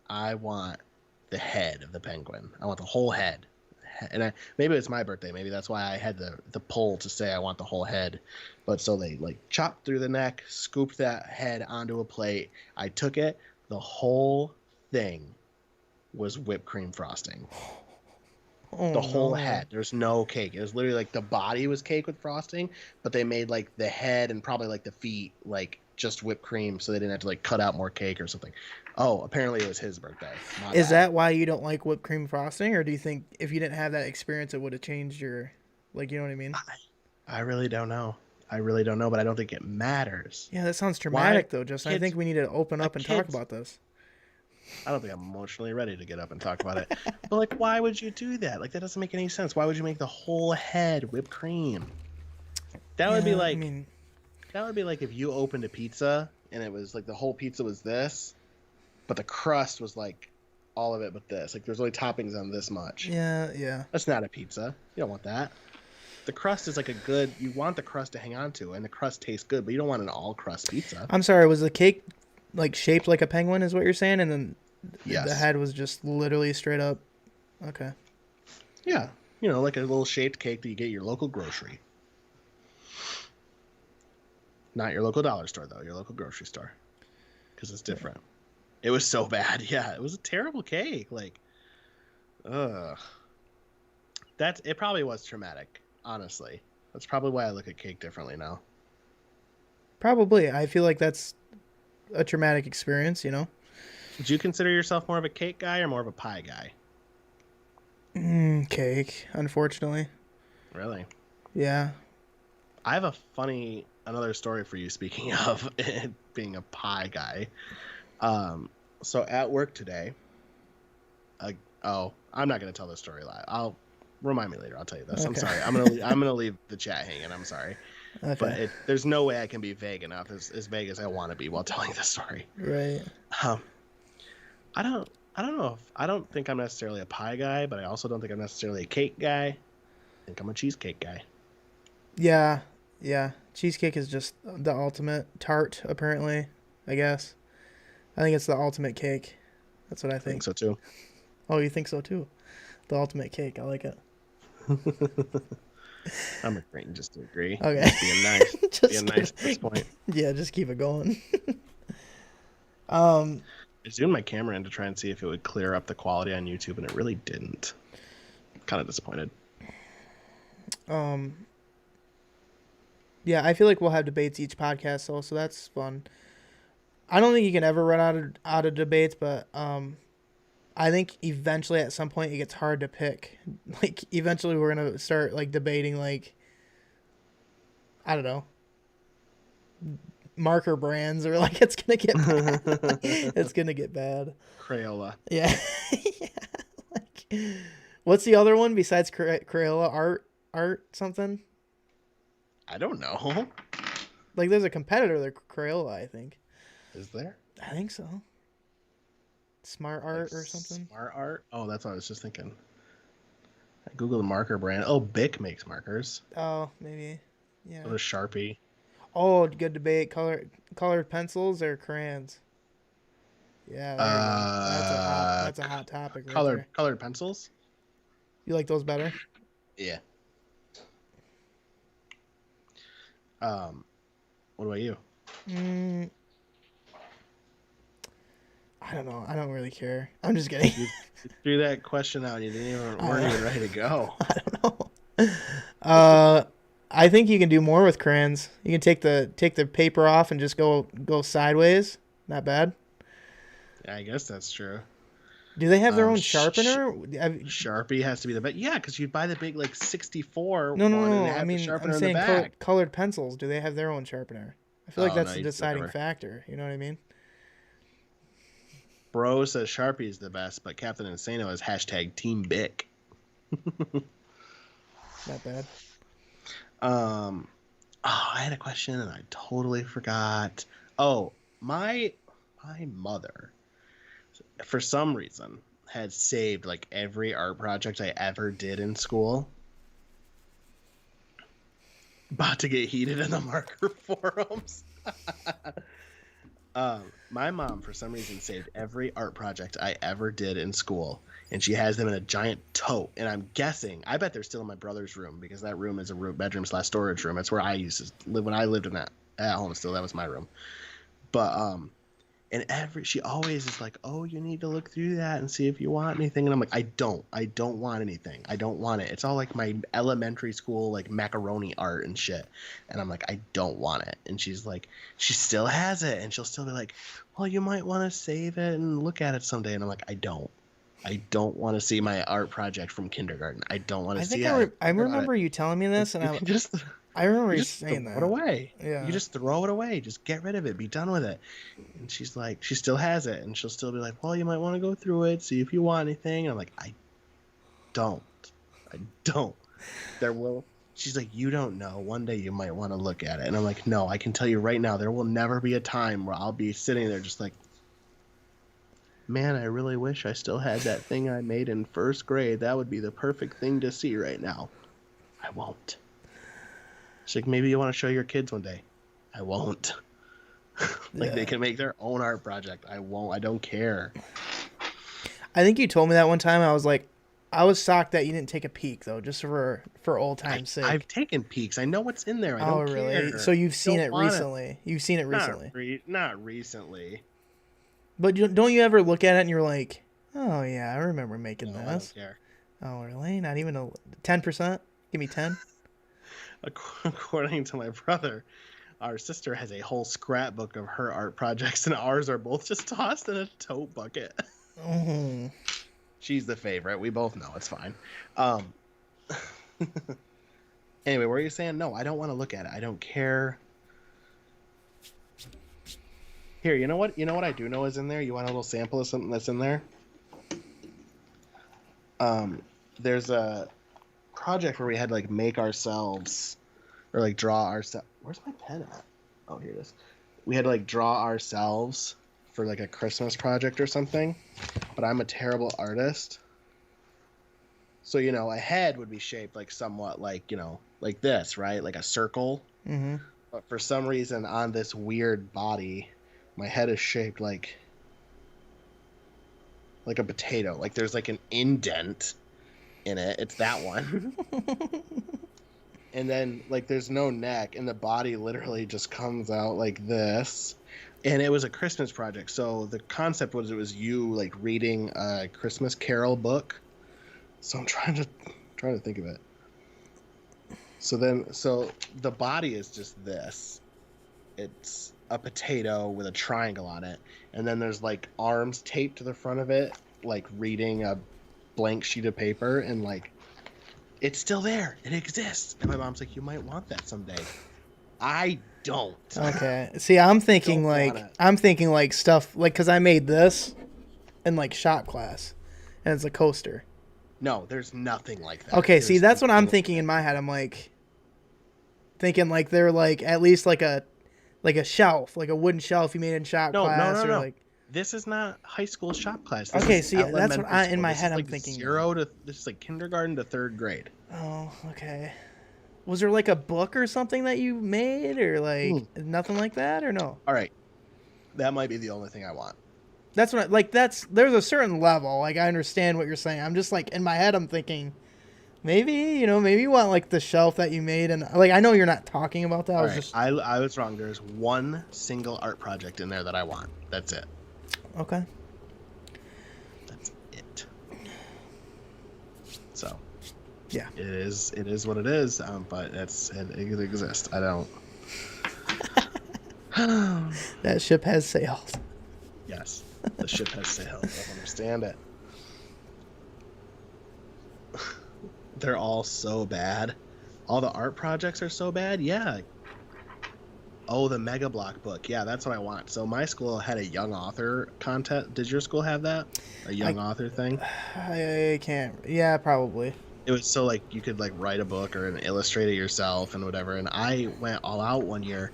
I want the head of the penguin. I want the whole head. And maybe it's my birthday. Maybe that's why I had the pull to say I want the whole head. But so they like chopped through the neck, scooped that head onto a plate. I took it. The whole thing was whipped cream frosting. The Oh whole no. head. There's no cake. It was literally like the body was cake with frosting, but they made like the head and probably like the feet like just whipped cream, so they didn't have to like cut out more cake or something. Oh, apparently it was his birthday. My Is bad. that why you don't like whipped cream frosting, or do you think if you didn't have that experience, it would have changed your, like, you know what I mean? I really don't know. I really don't know, but I don't think it matters. Yeah, that sounds Why traumatic though. Justin, I kids think we need to open a up and talk kid's about this. I don't think I'm emotionally ready to get up and talk about it. But like why would you do that? Like that doesn't make any sense. Why would you make the whole head whipped cream? That would be Yeah, I like mean, that would be like if you opened a pizza and it was like the whole pizza was this, but the crust was like all of it but this. Like there's only toppings on this much. yeah, yeah. That's not a pizza. You don't want that. The crust is like you want the crust to hang on to, and the crust tastes good, but you don't want an all crust pizza. I'm sorry. Was the cake like shaped like a penguin? Is what you're saying? And then the Yes. head was just literally straight up. Okay. Yeah. Like a little shaped cake that you get at your local grocery. Not your local dollar store, though, your local grocery store. Because it's different. It was so bad. Yeah, it was a terrible cake. Like, ugh. It probably was traumatic, honestly. That's probably why I look at cake differently now. Probably. I feel like that's a traumatic experience. Would you consider yourself more of a cake guy or more of a pie guy? Cake. Unfortunately. Really? Yeah. I have another story for you, speaking of being a pie guy. So at work today, I'm not going to tell this story live. I'll remind me later. I'll tell you this. I'm Okay. sorry. I'm gonna leave the chat hanging. I'm sorry, Okay. but there's no way I can be vague enough as vague as I want to be while telling this story. Right. Um, I don't think I'm necessarily a pie guy, but I also don't think I'm necessarily a cake guy. I think I'm a cheesecake guy. Yeah. Yeah. cheesecake is just the ultimate tart, apparently. I guess. I think it's the ultimate cake. That's what I I think think. so too. Oh, you think so too? The ultimate cake. I like it. I'm agreeing just to agree. I'm Okay. just being nice. Being Just nice gonna, at this point. yeah, just keep it going. Um, I zoomed my camera in to try and see if it would clear up the quality on YouTube, and it really didn't. Kind of disappointed. um, yeah, I feel like we'll have debates each podcast, so that's fun. I don't think you can ever run out of debates, but I think eventually at some point it gets hard to pick. Like eventually we're gonna start like debating like I don't know marker brands or like it's gonna get bad. It's gonna get bad. Crayola. Yeah. Yeah. Like, what's the other one besides Crayola? Art something? I don't know. Like there's a competitor to Crayola, I think. Is there? I think so. Smart Like Art or something. smart art? Oh, that's what I was just thinking. I Googled the marker brand. Oh, Bic makes markers. Oh, maybe. So Yeah. does Sharpie. Oh, good debate. Colored pencils or crayons? Yeah, there you go. Uh, That's a hot topic right colored there. colored pencils. You like those better? Yeah. What about you? Mm, I don't know. I don't really care. I'm just kidding. You threw that question out and you didn't even I weren't don't even ready to go. I don't know. Uh, I think you can do more with crayons. You can take the paper off and just go sideways. Not bad. Yeah, I guess that's true. Do they have their own Sh- sharpener? Sharpie has to be the best. Yeah, because you'd buy the big like 64 No, no, one and it no. I had the mean, I'm sharpener in the saying back. colored pencils. Do they have their own sharpener? I feel like Oh no, that's the you just deciding whatever. factor. You know what I mean? Bro says Sharpie is the best, but Captain Insano is hashtag Team Bic. Not bad. Oh, I had a question and I totally forgot. Oh, my mother, for some reason, had saved like every art project I ever did in school. About to get heated in the marker forums. My mom, for some reason, saved every art project I ever did in school, and she has them in a giant tote. And I'm guessing, I bet they're still in my brother's room because that room is a bedroom / storage room. That's where I used to live when I lived in that at home. Still, that was my room. But and she always is like, oh, you need to look through that and see if you want anything. And I'm like, I don't want anything. I don't want it. It's all like my elementary school like macaroni art and shit. And I'm like, I don't want it. And she's like, she still has it, and she'll still be like, well, you might want to save it and look at it someday. And I'm like, I don't want to see my art project from kindergarten. I don't want to I see think it. I About it. remember you telling me Like, this, and you can just I remember you you just saying throw it that. away. You Yeah. just throw it away. Just get rid of it. Be done with it. And she's like, she still has it, and she'll still be like, well, you might want to go through it, see if you want anything. And I'm like, don't. I don't. There will. She's like, you don't know. One day you might want to look at it. And I'm like, no, I can tell you right now, there will never be a time where I'll be sitting there just like, man, I really wish I still had that thing I made in first grade. That would be the perfect thing to see right now. I won't. She's like, maybe you want to show your kids one day. I won't. Like, Yeah. they can make their own art project. I won't. I don't care. I think you told me that one time. I was shocked that you didn't take a peek though, just for old time's I've sake. taken peeks. I know what's in there. I Oh, don't really? care. So you've I seen don't it want it. recently? You've seen it recently, Not recently. but don't you ever look at it and you're like, oh yeah, I remember making No, I don't this. care. Oh, really? Not even a 10%? Give me 10. According to my brother, our sister has a whole scrapbook of her art projects, and ours are both just tossed in a tote bucket. Oh. She's the favorite. We both know it's fine. Anyway, what are you saying? No, I don't want to look at it. I don't care. Here, you know what? You know what I do know is in there? You want a little sample of something that's in there? There's a project where we had to like make ourselves or like draw ourselves. Where's my pen at? Oh, here it is. We had to like draw ourselves for like a Christmas project or something, but I'm a terrible artist. So, a head would be shaped like somewhat like, like this, right? Like a circle. Mm-hmm. But for some reason, on this weird body, my head is shaped like a potato. Like there's like an indent in it. It's that one. And then like there's no neck, and the body literally just comes out like this. And it was a Christmas project. So the concept was it was you like reading a Christmas Carol book. So I'm trying to think of it. So the body is just this. It's a potato with a triangle on it, and then there's like arms taped to the front of it, like reading a blank sheet of paper, and like it's still there. It exists. And my mom's like, you might want that someday. I don't. Okay. See, I'm thinking Don't want like it. I'm thinking like stuff like because I made this in like shop class, and it's a coaster. No, there's nothing like that. Okay. See, There's that's what I'm nothing thinking like in my head. I'm like thinking like they're like at least like a shelf, like a wooden shelf you made in shop no, no, class, no, or no. like. This is not high school shop class. This Okay. is See, that's what elementary I in school. my This head is I'm like thinking. this is like kindergarten to third grade. Oh, okay. Was there like a book or something that you made, or like Hmm. nothing like that, or no? All right, that might be the only thing I want. That's what like that's there's a certain level. Like I understand what you're saying. I'm just like in my head I'm thinking maybe, maybe you want like the shelf that you made and like I know you're not talking about that. I All was right, just I was wrong. There's one single art project in there that I want. That's it. okay. That's it. So Yeah. it is what it is. But it exists. I don't. That ship has sailed. Yes, the ship has sailed. I understand it. They're all so bad. All the art projects are so bad. Yeah. Oh, the Mega Block book. Yeah, that's what I want. So my school had a young author contest. Did your school have that? A I young author thing? I can't. Yeah, probably. It was so like you could like write a book or an illustrate it yourself and whatever. And I went all out one year.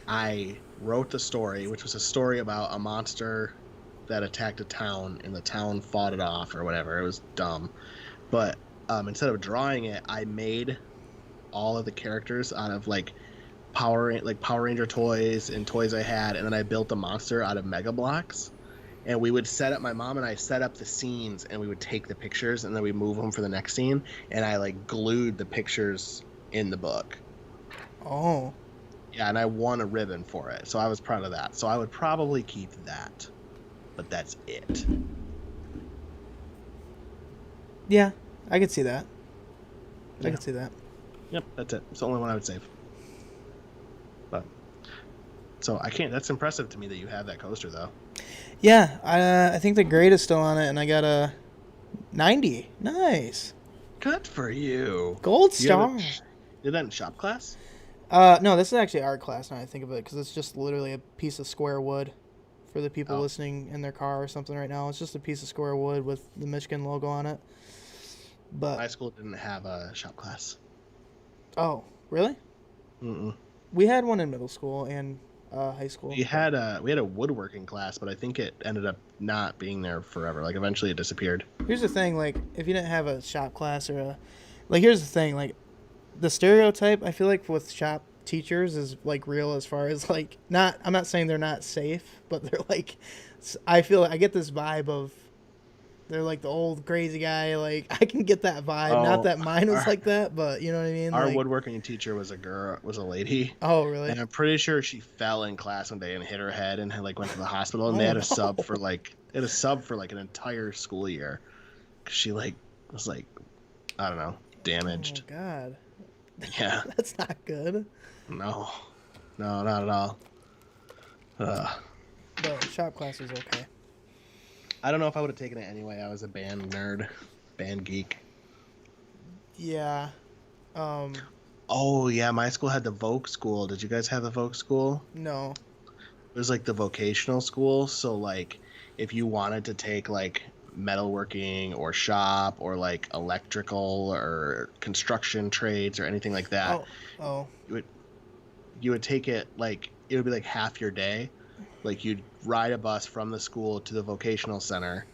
I wrote the story, which was a story about a monster that attacked a town and the town fought it off or whatever. It was dumb. But instead of drawing it, I made all of the characters out of like Power Ranger toys and toys I had, and then I built the monster out of Mega Blocks. And we would set up, my mom and I set up the scenes, and we would take the pictures, and then we move them for the next scene. And I like glued the pictures in the book. Oh. Yeah, and I won a ribbon for it, so I was proud of that. So I would probably keep that, but that's it. Yeah, I could see that. I Yeah. could see that. Yep, that's it. It's the only one I would save. But so I can't. That's impressive to me that you have that coaster, though. Yeah, I think the grade is still on it and I got a 90. Nice. Good for you. Gold You have star. did that in shop class? No, this is actually art class now I think of it because it's just literally a piece of square wood for the people Oh. listening in their car or something right now. It's just a piece of square wood with the Michigan logo on it. My But school didn't have a shop class. oh, really? Mm-mm. We had one in middle school and high school. We had a woodworking class, but I think it ended up not being there forever. Like eventually it disappeared. Here's the thing, like if you didn't have a shop class or a like here's the thing, like the stereotype I feel like with shop teachers is like real as far as like not I'm not saying they're not safe, but they're like I feel I get this vibe of they're like the old crazy guy, like I can get that vibe. Not Oh, that mine was our, like that, but you know what I mean? our Like woodworking teacher was a lady, oh really? and I'm pretty sure she fell in class one day and hit her head and had, like went to the hospital. And they Oh had a no. sub for like they had a sub for like an entire school year. 'Cause she like was like I don't know Oh damaged. god. Yeah, That's not good. no, no, not at all. Ugh. But shop class is okay. I don't know if I would have taken it anyway. I was a band nerd, band geek. Yeah. Um Oh yeah, my school had the Voc school. Did you guys have the Voc school? no. It was like the vocational school. So like, if you wanted to take like metalworking or shop or like electrical or construction trades or anything like that, Oh. Oh. you would you would take it like it would be like half your day. Like you'd ride a bus from the school to the vocational center,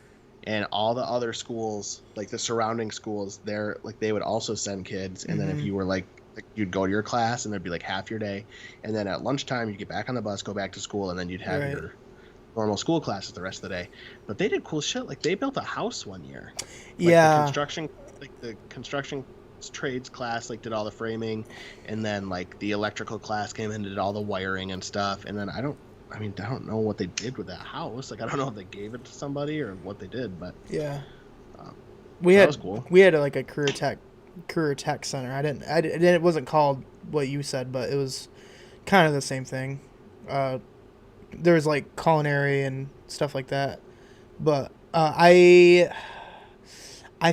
and all the other schools, like the surrounding schools, they're like they would also send kids. And then if Mhm. you were like Like you'd go to your class and there'd be like half your day, and then at lunchtime you'd get back on the bus, go back to school, and then you'd have Right. your normal school classes the rest of the day. But they did cool shit. Like they built a house one year. Like Yeah. the construction trades class like did all the framing, and then like the electrical class came in and did all the wiring and stuff. And then I don't know what they did with that house. Like I don't know if they gave it to somebody or what they did, but Yeah. um, We so that had was cool. we had like a career tech center. It wasn't called what you said, but it was kind of the same thing. Uh, there was like culinary and stuff like that. But I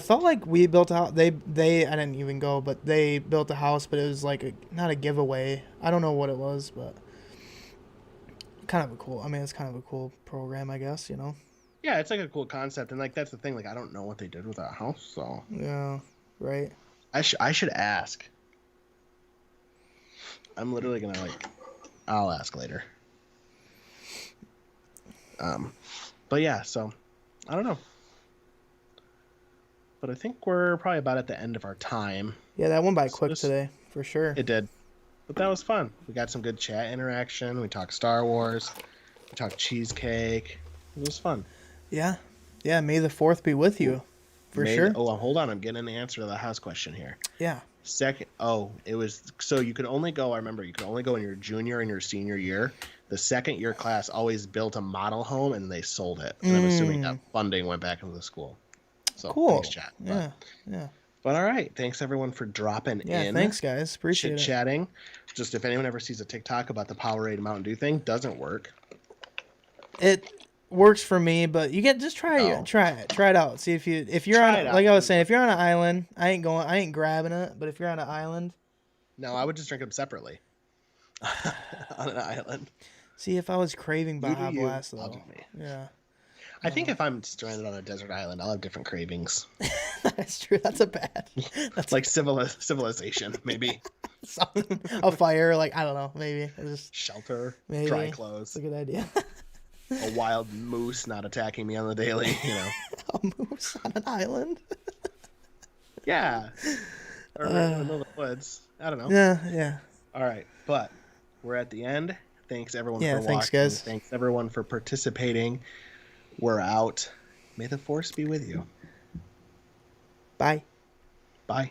felt like we built a house. They I didn't even go, but they built a house, but it was like not a giveaway. I don't know what it was, but kind of a cool. I mean, it's kind of a cool program, I guess. Yeah, it's like a cool concept, and like that's the thing. Like I don't know what they did with that house, so Yeah. Right. I should ask. I'm literally gonna like I'll ask later. Um, but yeah, so I don't know. But I think we're probably about at the end of our time. Yeah, that went by So quick this today for sure. it did, but that was fun. We got some good chat interaction. We talked Star Wars. We talked cheesecake. It was fun. Yeah. Yeah. May the fourth be with you, for sure. Hold on. I'm getting an answer to the house question here. Yeah. Second, it was so you could only go. I remember you could only go in your junior and your senior year. The second year class always built a model home and they sold it. And I'm assuming that funding went back into the school. So Cool. thanks, chat. Yeah. Yeah. But all right, thanks everyone for dropping Yeah. in. Thanks, guys. Appreciate Chit it. chatting. Just if anyone ever sees a TikTok about the Powerade Mountain Dew thing, doesn't work. It works for me, but you get just try Oh. try it out. See if you're Try on, it out. like I was saying, if you're on an island, I ain't grabbing it. But if you're on an island, No, I would just drink them separately on an island. see if I was craving You do Baja you. Blast I'll though. do me. Yeah, I think if I'm stranded on a desert island, I'll have different cravings. that's true. That's a bad. That's Like civilization, maybe. something. A fire, like I don't know, maybe it's just Shelter, maybe dry It's clothes, a good idea. a wild moose not attacking me on the daily, A moose on an island. Yeah. Or in the middle of the woods. I don't know. Yeah, yeah. All right, but we're at the end. Thanks everyone Yeah, for watching. thanks, guys. Thanks everyone for participating. We're out. May the force be with you. Bye. Bye.